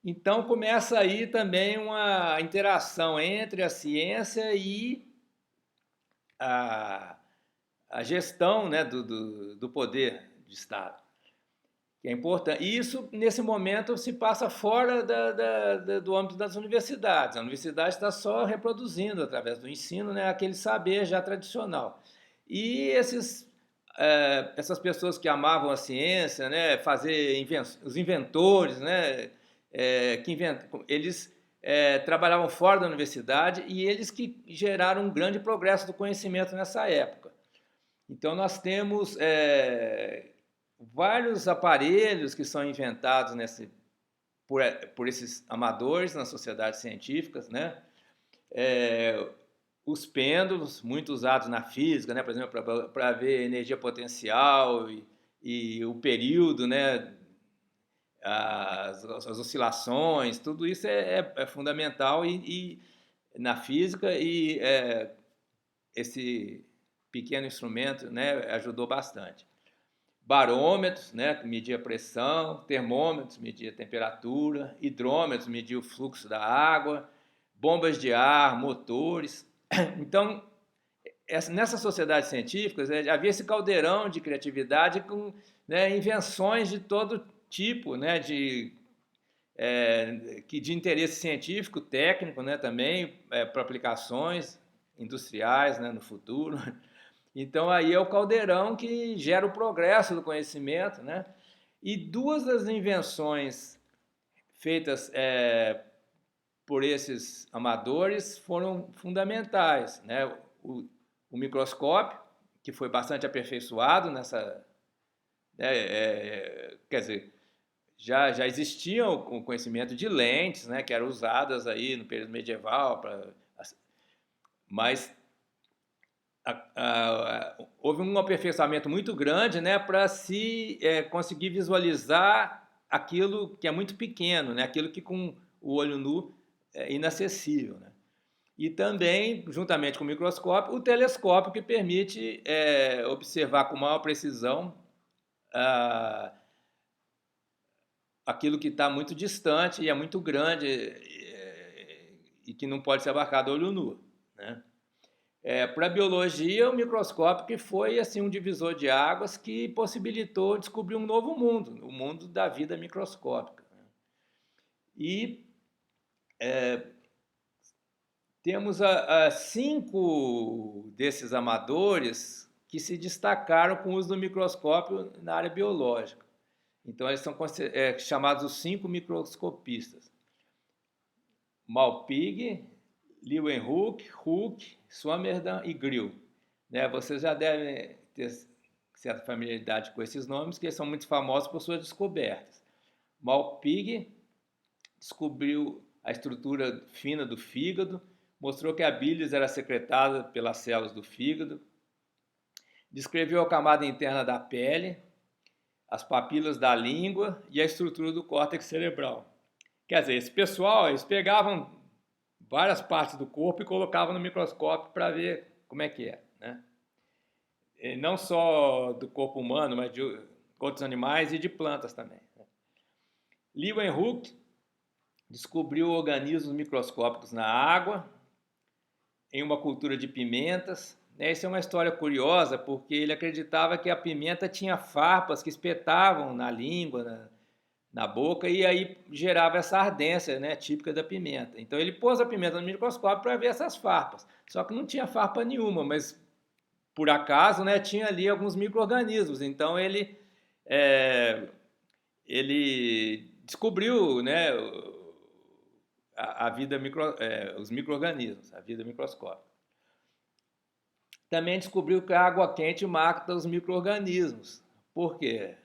Então começa aí também uma interação entre a ciência e a gestão, né, do poder de Estado, que é importante. E isso, nesse momento, se passa fora do âmbito das universidades. A universidade está só reproduzindo, através do ensino, né, aquele saber já tradicional. E essas pessoas que amavam a ciência, né, os inventores, né, eles trabalhavam fora da universidade e eles que geraram um grande progresso do conhecimento nessa época. Então nós temos vários aparelhos que são inventados por esses amadores nas sociedades científicas, né? Os pêndulos, muito usados na física, né? Por exemplo, para ver energia potencial e o período, né? As oscilações, tudo isso é fundamental e na física e esse pequeno instrumento, né, ajudou bastante. Barômetros, né, que media a pressão, termômetros, media a temperatura, hidrômetros, media o fluxo da água, bombas de ar, motores. Então, nessas sociedades científicas, havia esse caldeirão de criatividade com, né, invenções de todo tipo, né, de interesse científico, técnico, né, também, para aplicações industriais, né, no futuro. Então, aí é o caldeirão que gera o progresso do conhecimento, né? E duas das invenções feitas por esses amadores foram fundamentais, né? O microscópio, que foi bastante aperfeiçoado nessa... quer dizer, já existia o conhecimento de lentes, né, que eram usadas aí no período medieval, mas houve um aperfeiçoamento muito grande, né, para se conseguir visualizar aquilo que é muito pequeno, né, aquilo que com o olho nu é inacessível, né? E também, juntamente com o microscópio, o telescópio, que permite observar com maior precisão aquilo que está muito distante e é muito grande e que não pode ser abarcado a olho nu, né? Para a biologia, o microscópio que foi assim, um divisor de águas que possibilitou descobrir um novo mundo, o mundo da vida microscópica. E temos 5 desses amadores que se destacaram com o uso do microscópio na área biológica. Então, eles são chamados os 5 microscopistas. Malpighi, Leeuwenhoek, Hooke, Swammerdam e Grill. Né? Vocês já devem ter certa familiaridade com esses nomes, que eles são muito famosos por suas descobertas. Malpighi descobriu a estrutura fina do fígado, mostrou que a bilis era secretada pelas células do fígado, descreveu a camada interna da pele, as papilas da língua e a estrutura do córtex cerebral. Quer dizer, esse pessoal, eles pegavam várias partes do corpo e colocavam no microscópio para ver como é que é, né? E não só do corpo humano, mas de outros animais e de plantas também, né? Leeuwenhoek descobriu organismos microscópicos na água, em uma cultura de pimentas. Essa é uma história curiosa, porque ele acreditava que a pimenta tinha farpas que espetavam na língua, na boca, e aí gerava essa ardência, né, típica da pimenta. Então ele pôs a pimenta no microscópio para ver essas farpas. Só que não tinha farpa nenhuma, mas por acaso, né, tinha ali alguns micro-organismos. Então ele descobriu, né, a vida os micro-organismos, a vida microscópica. Também descobriu que a água quente mata os micro-organismos. Por quê?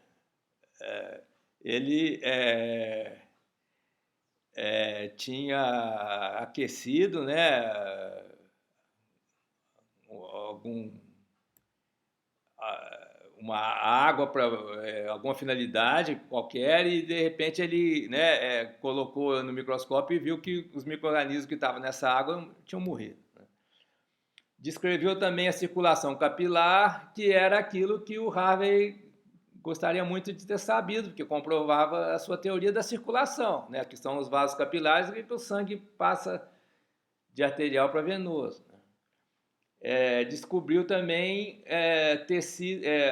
Ele tinha aquecido, né, uma água para alguma finalidade qualquer e de repente ele, né, colocou no microscópio e viu que os micro-organismos que estavam nessa água tinham morrido. Descreveu também a circulação capilar, que era aquilo que o Harvey gostaria muito de ter sabido, porque comprovava a sua teoria da circulação, né, que são os vasos capilares e que o sangue passa de arterial para venoso. Descobriu também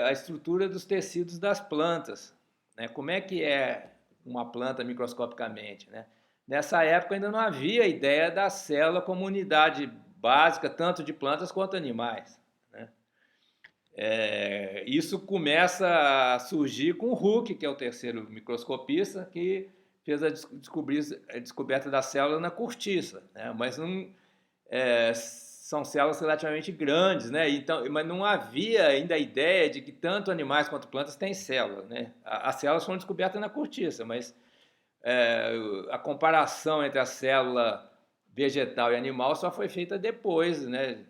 a estrutura dos tecidos das plantas, né, como é que é uma planta microscopicamente, né? Nessa época ainda não havia ideia da célula como unidade básica, tanto de plantas quanto animais, né? Isso começa a surgir com o Hooke, que é o terceiro microscopista, que fez a descoberta da célula na cortiça, né? Mas não, são células relativamente grandes, né? Então, mas não havia ainda a ideia de que tanto animais quanto plantas têm células, né? As células foram descobertas na cortiça, mas a comparação entre a célula vegetal e animal só foi feita depois, né?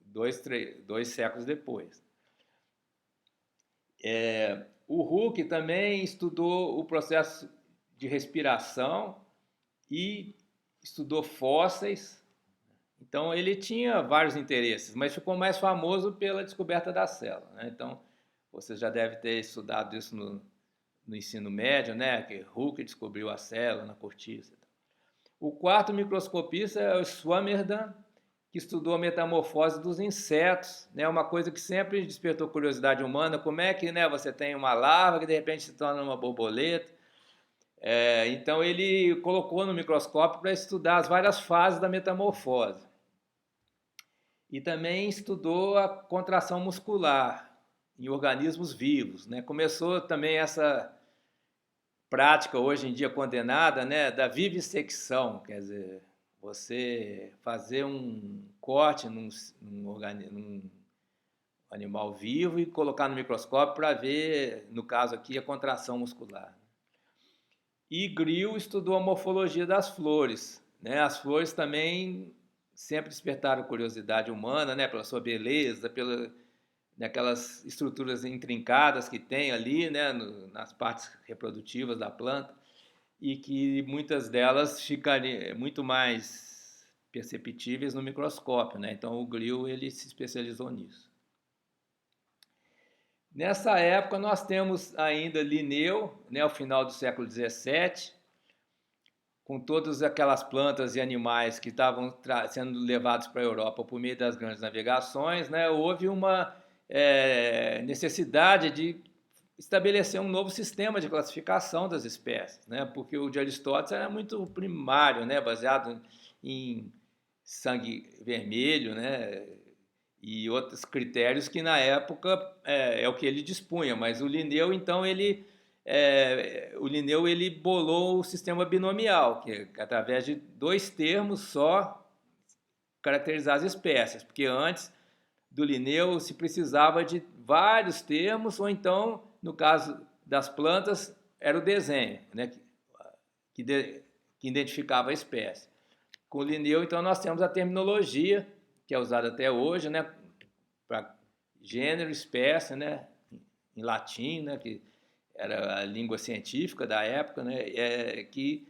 Dois séculos depois. O Hooke também estudou o processo de respiração e estudou fósseis. Então, ele tinha vários interesses, mas ficou mais famoso pela descoberta da célula, né? Então, você já deve ter estudado isso no ensino médio, né? Que Hooke descobriu a célula na cortiça. O quarto microscopista é o Swammerdam, que estudou a metamorfose dos insetos, né? Uma coisa que sempre despertou curiosidade humana, como é que, né, você tem uma larva que de repente se torna uma borboleta. Então ele colocou no microscópio para estudar as várias fases da metamorfose. E também estudou a contração muscular em organismos vivos, né? Começou também essa prática hoje em dia condenada, né, da vivissecção, quer dizer, você fazer um corte num animal vivo e colocar no microscópio para ver, no caso aqui, a contração muscular. E Grill estudou a morfologia das flores, né? As flores também sempre despertaram curiosidade humana, né, pela sua beleza, naquelas estruturas intrincadas que tem ali, né, nas partes reprodutivas da planta, e que muitas delas ficariam muito mais perceptíveis no microscópio, né? Então o Grill ele se especializou nisso. Nessa época nós temos ainda Linneu, né, ao final do século XVII, com todas aquelas plantas e animais que estavam sendo levados para a Europa por meio das grandes navegações, né, houve uma necessidade de estabelecer um novo sistema de classificação das espécies, né, porque o de Aristóteles era muito primário, né, baseado em sangue vermelho, né, e outros critérios que na época é o que ele dispunha, mas o Linneu, então, o Linneu ele bolou o sistema binomial, que é através de dois termos só caracterizar as espécies, porque antes do Linneu se precisava de vários termos, ou então, no caso das plantas, era o desenho, né, que identificava a espécie. Com o Linneu, então, nós temos a terminologia, que é usada até hoje, né, para gênero, espécie, né, em latim, né, que era a língua científica da época, né, que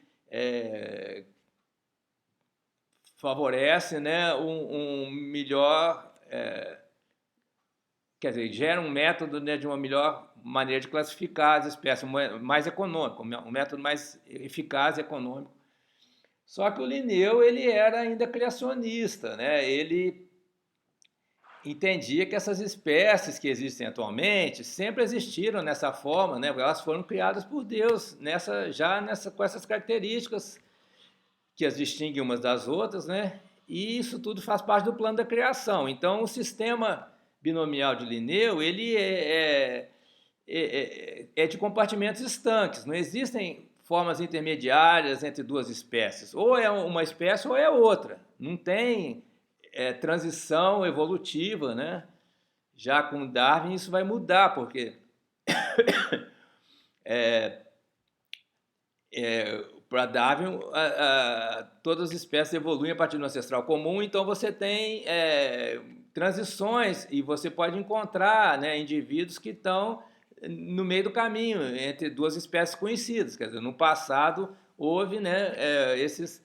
favorece, né, um melhor, quer dizer, gera um método, né, de uma melhor maneira de classificar as espécies, mais econômico, um método mais eficaz e econômico. Só que o Linneu ele era ainda criacionista, né? Ele entendia que essas espécies que existem atualmente sempre existiram nessa forma, né? Elas foram criadas por Deus com essas características que as distinguem umas das outras, né? E isso tudo faz parte do plano da criação. Então, o sistema binomial de Linneu ele é de compartimentos estanques. Não existem formas intermediárias entre duas espécies. Ou é uma espécie ou é outra. Não tem transição evolutiva, né? Já com Darwin isso vai mudar, porque para Darwin todas as espécies evoluem a partir do ancestral comum, então você tem transições e você pode encontrar, né, indivíduos que estão no meio do caminho entre duas espécies conhecidas. Quer dizer, no passado houve, né, esses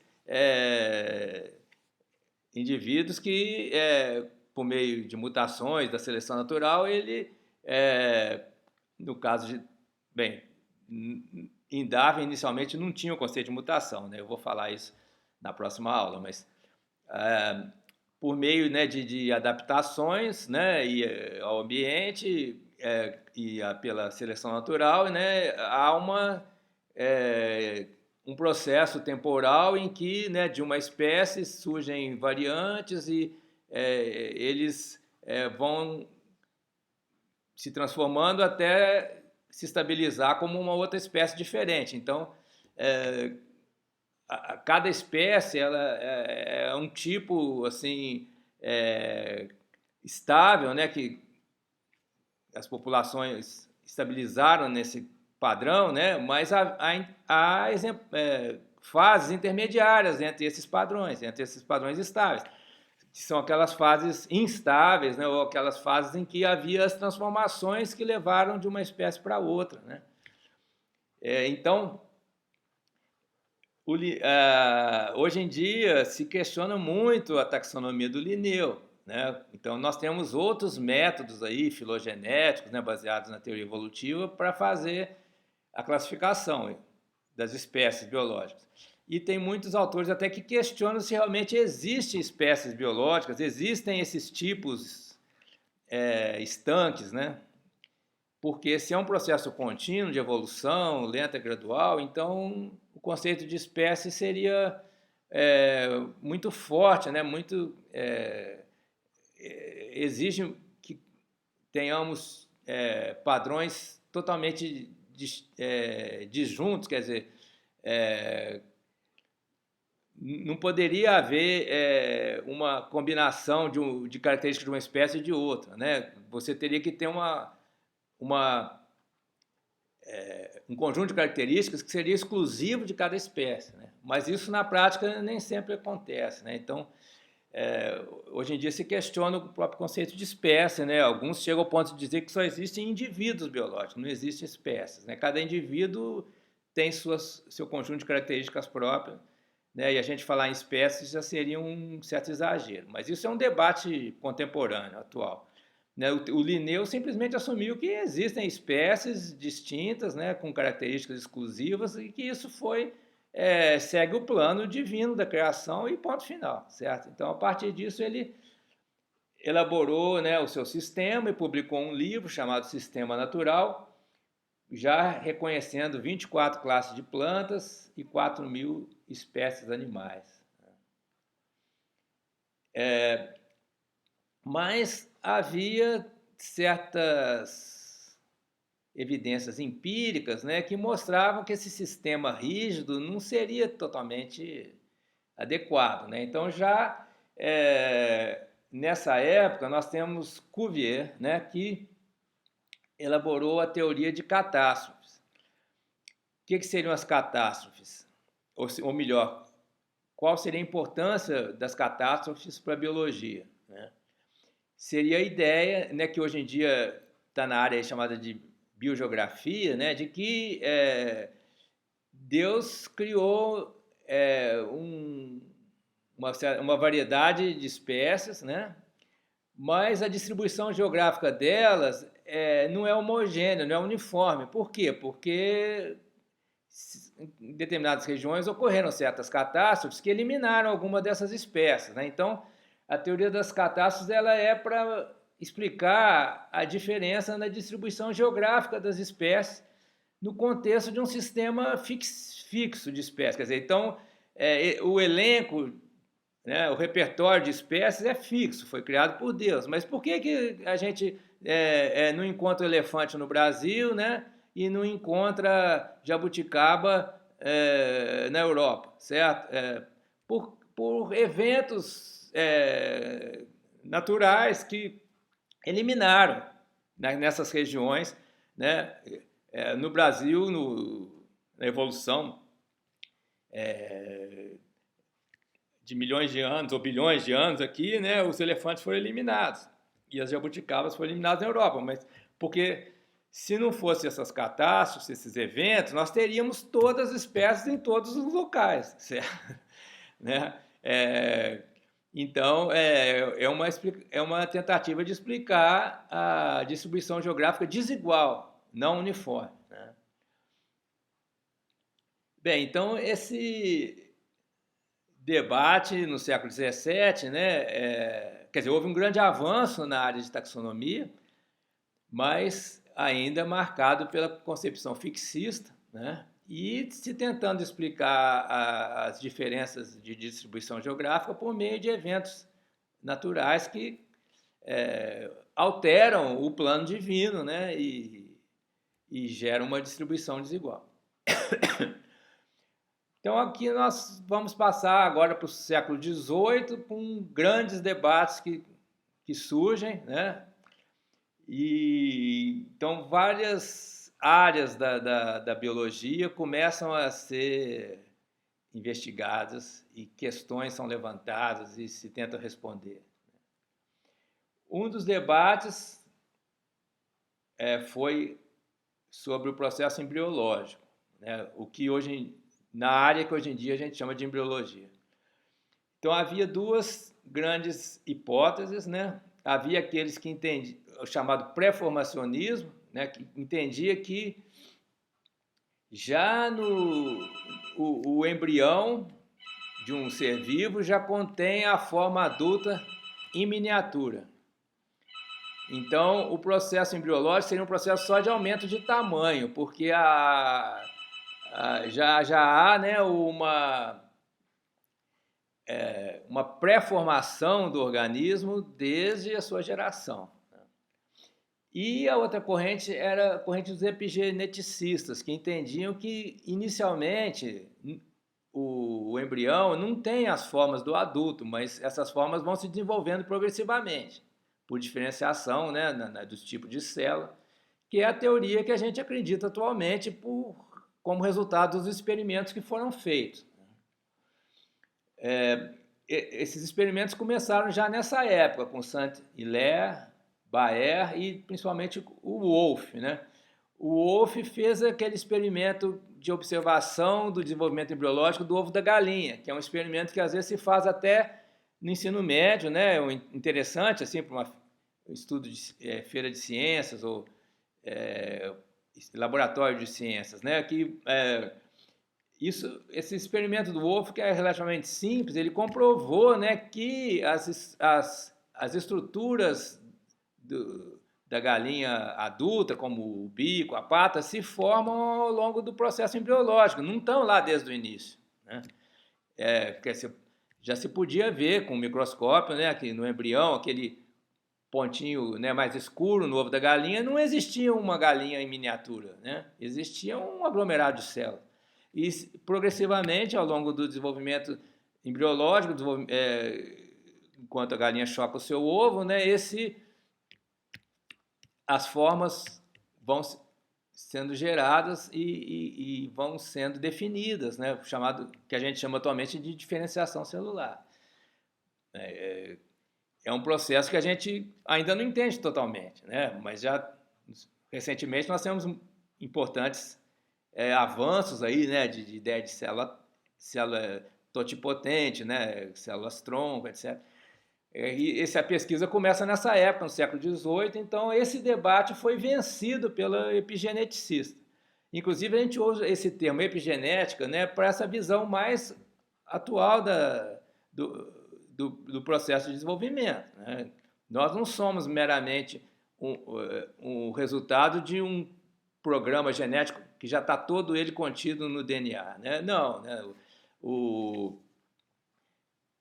indivíduos que, por meio de mutações da seleção natural, no caso de, bem, em Darwin inicialmente não tinha o conceito de mutação, né? Eu vou falar isso na próxima aula, mas por meio, né, de adaptações, né, ao ambiente pela seleção natural, né, há um processo temporal em que, né, de uma espécie surgem variantes e eles vão se transformando até se estabilizar como uma outra espécie diferente. Então, cada espécie ela é um tipo assim estável, né, que as populações estabilizaram nesse padrão, né, mas há fases intermediárias entre esses padrões estáveis, que são aquelas fases instáveis, né, ou aquelas fases em que havia as transformações que levaram de uma espécie para outra, né? Então, hoje em dia se questiona muito a taxonomia do Linneu, né? Então, nós temos outros métodos aí, filogenéticos, né, baseados na teoria evolutiva, para fazer a classificação das espécies biológicas. E tem muitos autores até que questionam se realmente existem espécies biológicas, existem esses tipos estanques, né? Porque se é um processo contínuo de evolução, lenta e gradual, então o conceito de espécie seria muito forte, né? Exige que tenhamos padrões totalmente disjuntos, quer dizer, não poderia haver uma combinação de características de uma espécie e de outra, né? Você teria que ter um conjunto de características que seria exclusivo de cada espécie, né? Mas isso na prática nem sempre acontece, né? Então, hoje em dia se questiona o próprio conceito de espécie, né? Alguns chegam ao ponto de dizer que só existem indivíduos biológicos, não existem espécies, né? Cada indivíduo tem seu conjunto de características próprias, né? E a gente falar em espécies já seria um certo exagero, mas isso é um debate contemporâneo, atual. Né? O Linneu simplesmente assumiu que existem espécies distintas, né, com características exclusivas, e que isso segue o plano divino da criação e ponto final, certo? Então, a partir disso, ele elaborou, né, o seu sistema e publicou um livro chamado Sistema Natural, já reconhecendo 24 classes de plantas e 4.000 espécies animais. Mas havia certas evidências empíricas, né, que mostravam que esse sistema rígido não seria totalmente adequado, né? Então, já nessa época, nós temos Cuvier, né, que elaborou a teoria de catástrofes. O que seriam as catástrofes? Ou melhor, qual seria a importância das catástrofes para a biologia, né? Seria a ideia, né, que hoje em dia está na área chamada de biogeografia, né, de que Deus criou uma variedade de espécies, né, mas a distribuição geográfica delas não é homogênea, não é uniforme. Por quê? Porque em determinadas regiões ocorreram certas catástrofes que eliminaram alguma dessas espécies, né? Então, a teoria das catástrofes ela é para explicar a diferença na distribuição geográfica das espécies no contexto de um sistema fixo de espécies. Quer dizer, então, o elenco, né, o repertório de espécies é fixo, foi criado por Deus. Mas por que a gente não encontra elefante no Brasil, né, e não encontra jabuticaba na Europa, certo? Por eventos naturais que eliminaram, né, nessas regiões, né? No Brasil, na evolução de milhões de anos ou bilhões de anos aqui, né, os elefantes foram eliminados e as jabuticabas foram eliminadas na Europa, mas porque se não fossem essas catástrofes, esses eventos, nós teríamos todas as espécies em todos os locais, certo? Né? Então, é uma tentativa de explicar a distribuição geográfica desigual, não uniforme, né? Bem, então, esse debate no século XVII, né, quer dizer, houve um grande avanço na área de taxonomia, mas ainda marcado pela concepção fixista, né, e se tentando explicar as diferenças de distribuição geográfica por meio de eventos naturais que alteram o plano divino, né, e geram uma distribuição desigual. Então, aqui nós vamos passar agora para o século XVIII, com grandes debates que surgem, né? E então várias áreas da biologia começam a ser investigadas e questões são levantadas e se tenta responder. Um dos debates foi sobre o processo embriológico, né? O que hoje, na área que hoje em dia a gente chama de embriologia. Então havia duas grandes hipóteses, né? Havia aqueles que entendiam, o chamado pré-formacionismo, né? Que entendia que já o embrião de um ser vivo já contém a forma adulta em miniatura. Então, o processo embriológico seria um processo só de aumento de tamanho, porque já há, né, uma pré-formação do organismo desde a sua geração. E a outra corrente era a corrente dos epigeneticistas, que entendiam que, inicialmente, o embrião não tem as formas do adulto, mas essas formas vão se desenvolvendo progressivamente, por diferenciação, né, dos tipos de célula, que é a teoria que a gente acredita atualmente como resultado dos experimentos que foram feitos. Esses experimentos começaram já nessa época, com Saint-Hilaire, Baer e principalmente o Wolff, né? O Wolff fez aquele experimento de observação do desenvolvimento embriológico do ovo da galinha, que é um experimento que às vezes se faz até no ensino médio, né? Interessante assim para um estudo de feira de ciências ou laboratório de ciências, né? Esse experimento do Wolff, que é relativamente simples, ele comprovou, né, que as estruturas da galinha adulta, como o bico, a pata, se formam ao longo do processo embriológico, não estão lá desde o início, né? Já se podia ver com o microscópio, né, que no embrião, aquele pontinho, né, mais escuro no ovo da galinha, não existia uma galinha em miniatura, né? Existia um aglomerado de células. E progressivamente, ao longo do desenvolvimento embriológico, enquanto a galinha choca o seu ovo, né, as formas vão sendo geradas e vão sendo definidas, né, que a gente chama atualmente de diferenciação celular. É um processo que a gente ainda não entende totalmente, né, mas já recentemente nós temos importantes avanços aí, né, de ideia de célula totipotente, né, células tronco, etc. E essa pesquisa começa nessa época, no século XVIII, então esse debate foi vencido pela epigeneticista. Inclusive, a gente usa esse termo epigenética, né, para essa visão mais atual do processo de desenvolvimento, né? Nós não somos meramente um resultado de um programa genético que já está todo ele contido no DNA, né? Não, né?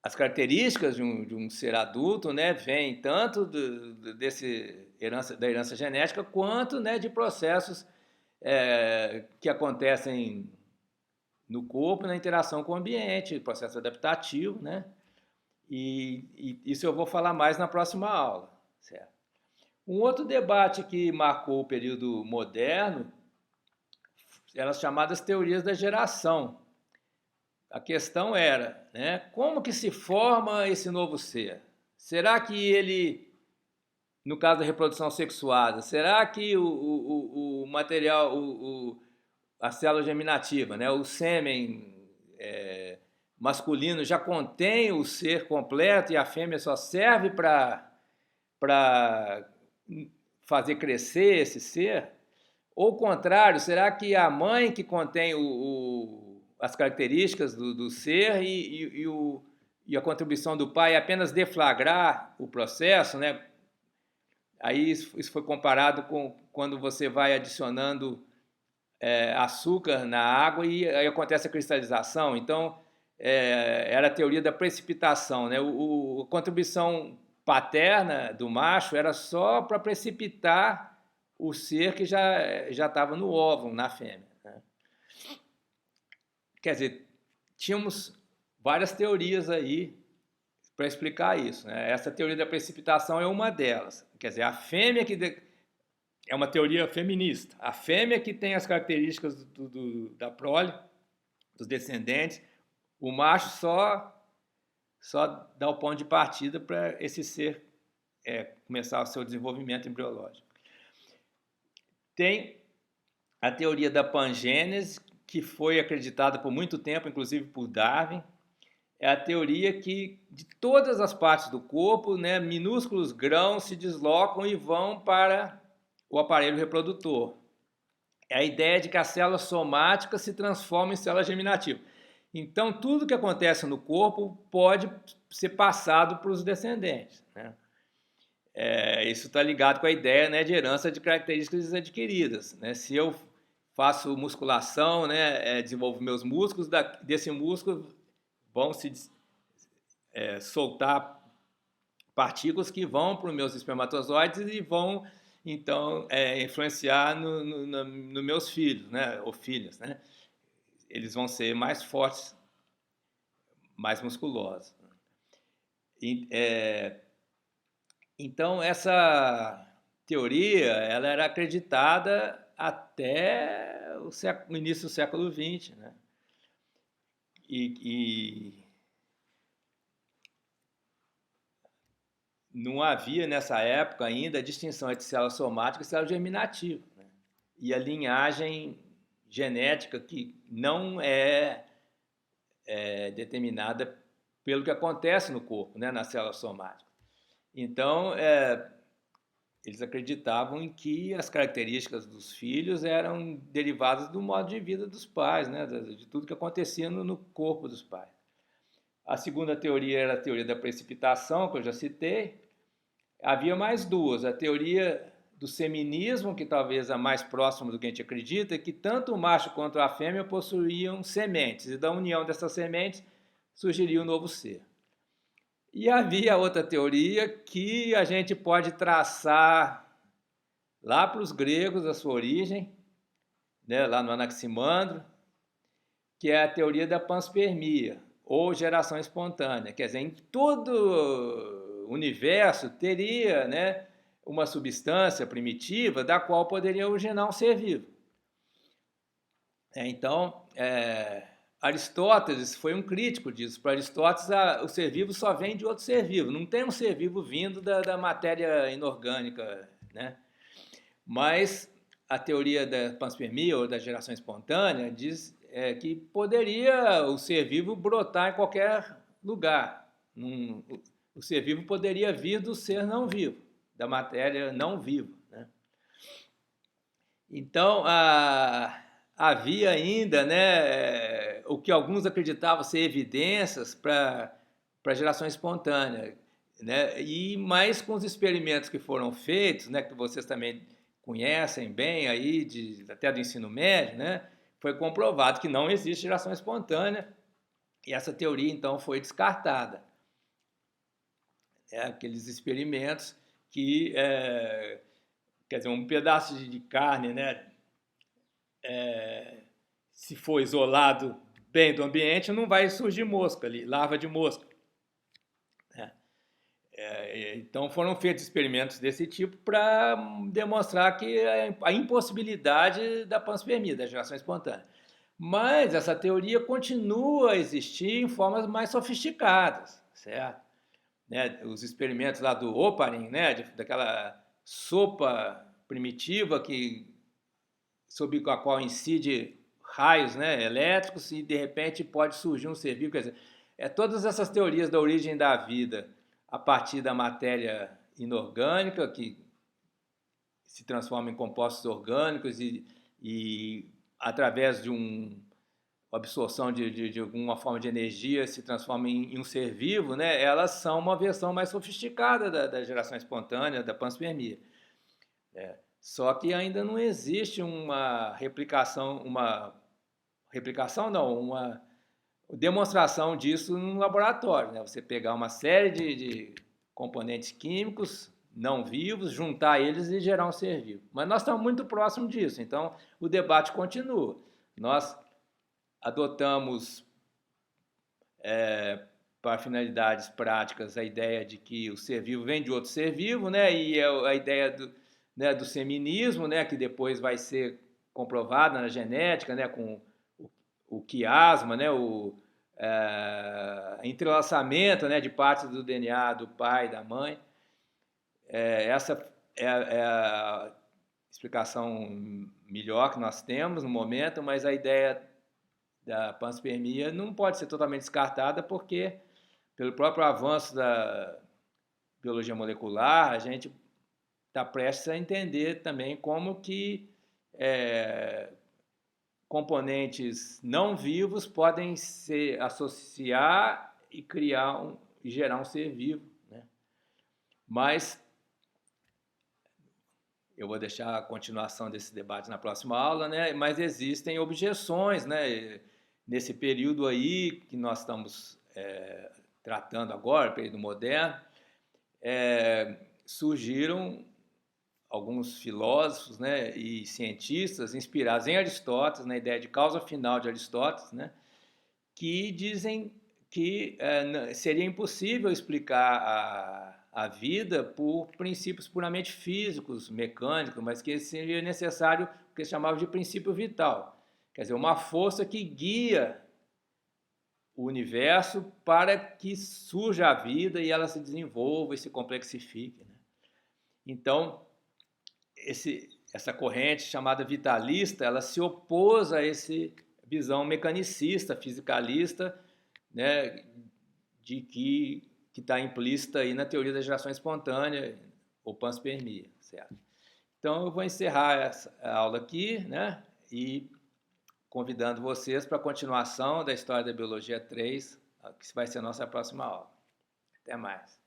As características de um ser adulto, né, vêm tanto da herança genética quanto, né, de processos que acontecem no corpo, na interação com o ambiente, processo adaptativo, né? E isso eu vou falar mais na próxima aula, certo? Um outro debate que marcou o período moderno eram as chamadas teorias da geração. A questão era, né, como que se forma esse novo ser? Será que ele, no caso da reprodução sexuada, será que o material, a célula germinativa, né, o sêmen masculino já contém o ser completo e a fêmea só serve para fazer crescer esse ser? Ou o contrário, será que a mãe que contém as características do ser e a contribuição do pai é apenas deflagrar o processo, né? Aí isso foi comparado com quando você vai adicionando açúcar na água e aí acontece a cristalização. Então, era a teoria da precipitação, né? A contribuição paterna do macho era só para precipitar o ser que já estava no óvulo, na fêmea, né? Quer dizer, tínhamos várias teorias aí para explicar isso, né? Essa teoria da precipitação é uma delas. Quer dizer, a fêmea é uma teoria feminista. A fêmea que tem as características da prole, dos descendentes, o macho só dá o ponto de partida para esse ser começar o seu desenvolvimento embriológico. Tem a teoria da pangênese, que foi acreditada por muito tempo, inclusive por Darwin. É a teoria que de todas as partes do corpo, né, minúsculos grãos se deslocam e vão para o aparelho reprodutor. É a ideia de que a célula somática se transforma em célula germinativa. Então, tudo que acontece no corpo pode ser passado para os descendentes, né? Isso está ligado com a ideia, né, de herança de características adquiridas, né? Se eu faço musculação, né, desenvolvo meus músculos, desse músculo vão se soltar partículas que vão para os meus espermatozoides e vão, então, influenciar nos meus filhos, né, ou filhas, né? Eles vão ser mais fortes, mais musculosos. Então, essa teoria ela era acreditada até o início do século XX, né? E não havia nessa época ainda a distinção entre célula somática e célula germinativa, né? E a linhagem genética que não é determinada pelo que acontece no corpo, né, na célula somática. Então, eles acreditavam em que as características dos filhos eram derivadas do modo de vida dos pais, né, de tudo que acontecia no corpo dos pais. A segunda teoria era a teoria da precipitação, que eu já citei. Havia mais duas. A teoria do seminismo, que talvez a mais próxima do que a gente acredita, é que tanto o macho quanto a fêmea possuíam sementes, e da união dessas sementes surgiria um novo ser. E havia outra teoria que a gente pode traçar lá para os gregos, a sua origem, né, lá no Anaximandro, que é a teoria da panspermia, ou geração espontânea. Quer dizer, em todo o universo teria, né, uma substância primitiva da qual poderia originar um ser vivo. Então, Aristóteles foi um crítico disso. Para Aristóteles, o ser vivo só vem de outro ser vivo. Não tem um ser vivo vindo da matéria inorgânica, né? Mas a teoria da panspermia, ou da geração espontânea, diz que poderia o ser vivo brotar em qualquer lugar. O ser vivo poderia vir do ser não vivo, da matéria não viva, né? Então, havia ainda, né, o que alguns acreditavam ser evidências para a geração espontânea, né? E mais com os experimentos que foram feitos, né, que vocês também conhecem bem aí, até do ensino médio, né, foi comprovado que não existe geração espontânea, e essa teoria então foi descartada. Aqueles experimentos que, quer dizer, um pedaço de carne, né, se for isolado bem do ambiente, não vai surgir mosca ali, larva de mosca. Então foram feitos experimentos desse tipo para demonstrar que a impossibilidade da panspermia, da geração espontânea. Mas essa teoria continua a existir em formas mais sofisticadas, certo? Né? Os experimentos lá do Oparin, né? Daquela sopa primitiva sob a qual incide raios, né, elétricos, e de repente pode surgir um ser vivo. Quer dizer, todas essas teorias da origem da vida a partir da matéria inorgânica, que se transforma em compostos orgânicos e através de uma absorção de alguma forma de energia se transforma em um ser vivo, né? Elas são uma versão mais sofisticada da geração espontânea, da panspermia. Só que ainda não existe uma demonstração disso no laboratório, né? Você pegar uma série de componentes químicos não vivos, juntar eles e gerar um ser vivo. Mas nós estamos muito próximos disso, então o debate continua. Nós adotamos para finalidades práticas, a ideia de que o ser vivo vem de outro ser vivo, né? E a ideia do seminismo, né? Que depois vai ser comprovada na genética, né? Com o quiasma, né? O entrelaçamento, né? De partes do DNA do pai e da mãe. Essa é a explicação melhor que nós temos no momento, mas a ideia da panspermia não pode ser totalmente descartada, porque, pelo próprio avanço da biologia molecular, a gente está prestes a entender também como que componentes não vivos podem se associar e criar e gerar um ser vivo, né? Mas eu vou deixar a continuação desse debate na próxima aula, né? Mas existem objeções, né? Nesse período aí que nós estamos tratando agora, período moderno, surgiram alguns filósofos, né, e cientistas inspirados em Aristóteles, na ideia de causa final de Aristóteles, né, que dizem que seria impossível explicar a vida por princípios puramente físicos, mecânicos, mas que seria necessário o que se chamava de princípio vital. Quer dizer, uma força que guia o universo para que surja a vida e ela se desenvolva e se complexifique, né? Então, essa corrente chamada vitalista, ela se opôs a essa visão mecanicista, fisicalista, né, de que está implícita aí na teoria da geração espontânea, ou panspermia, certo? Então, eu vou encerrar essa aula aqui, né, e convidando vocês para a continuação da História da Biologia 3, que vai ser a nossa próxima aula. Até mais.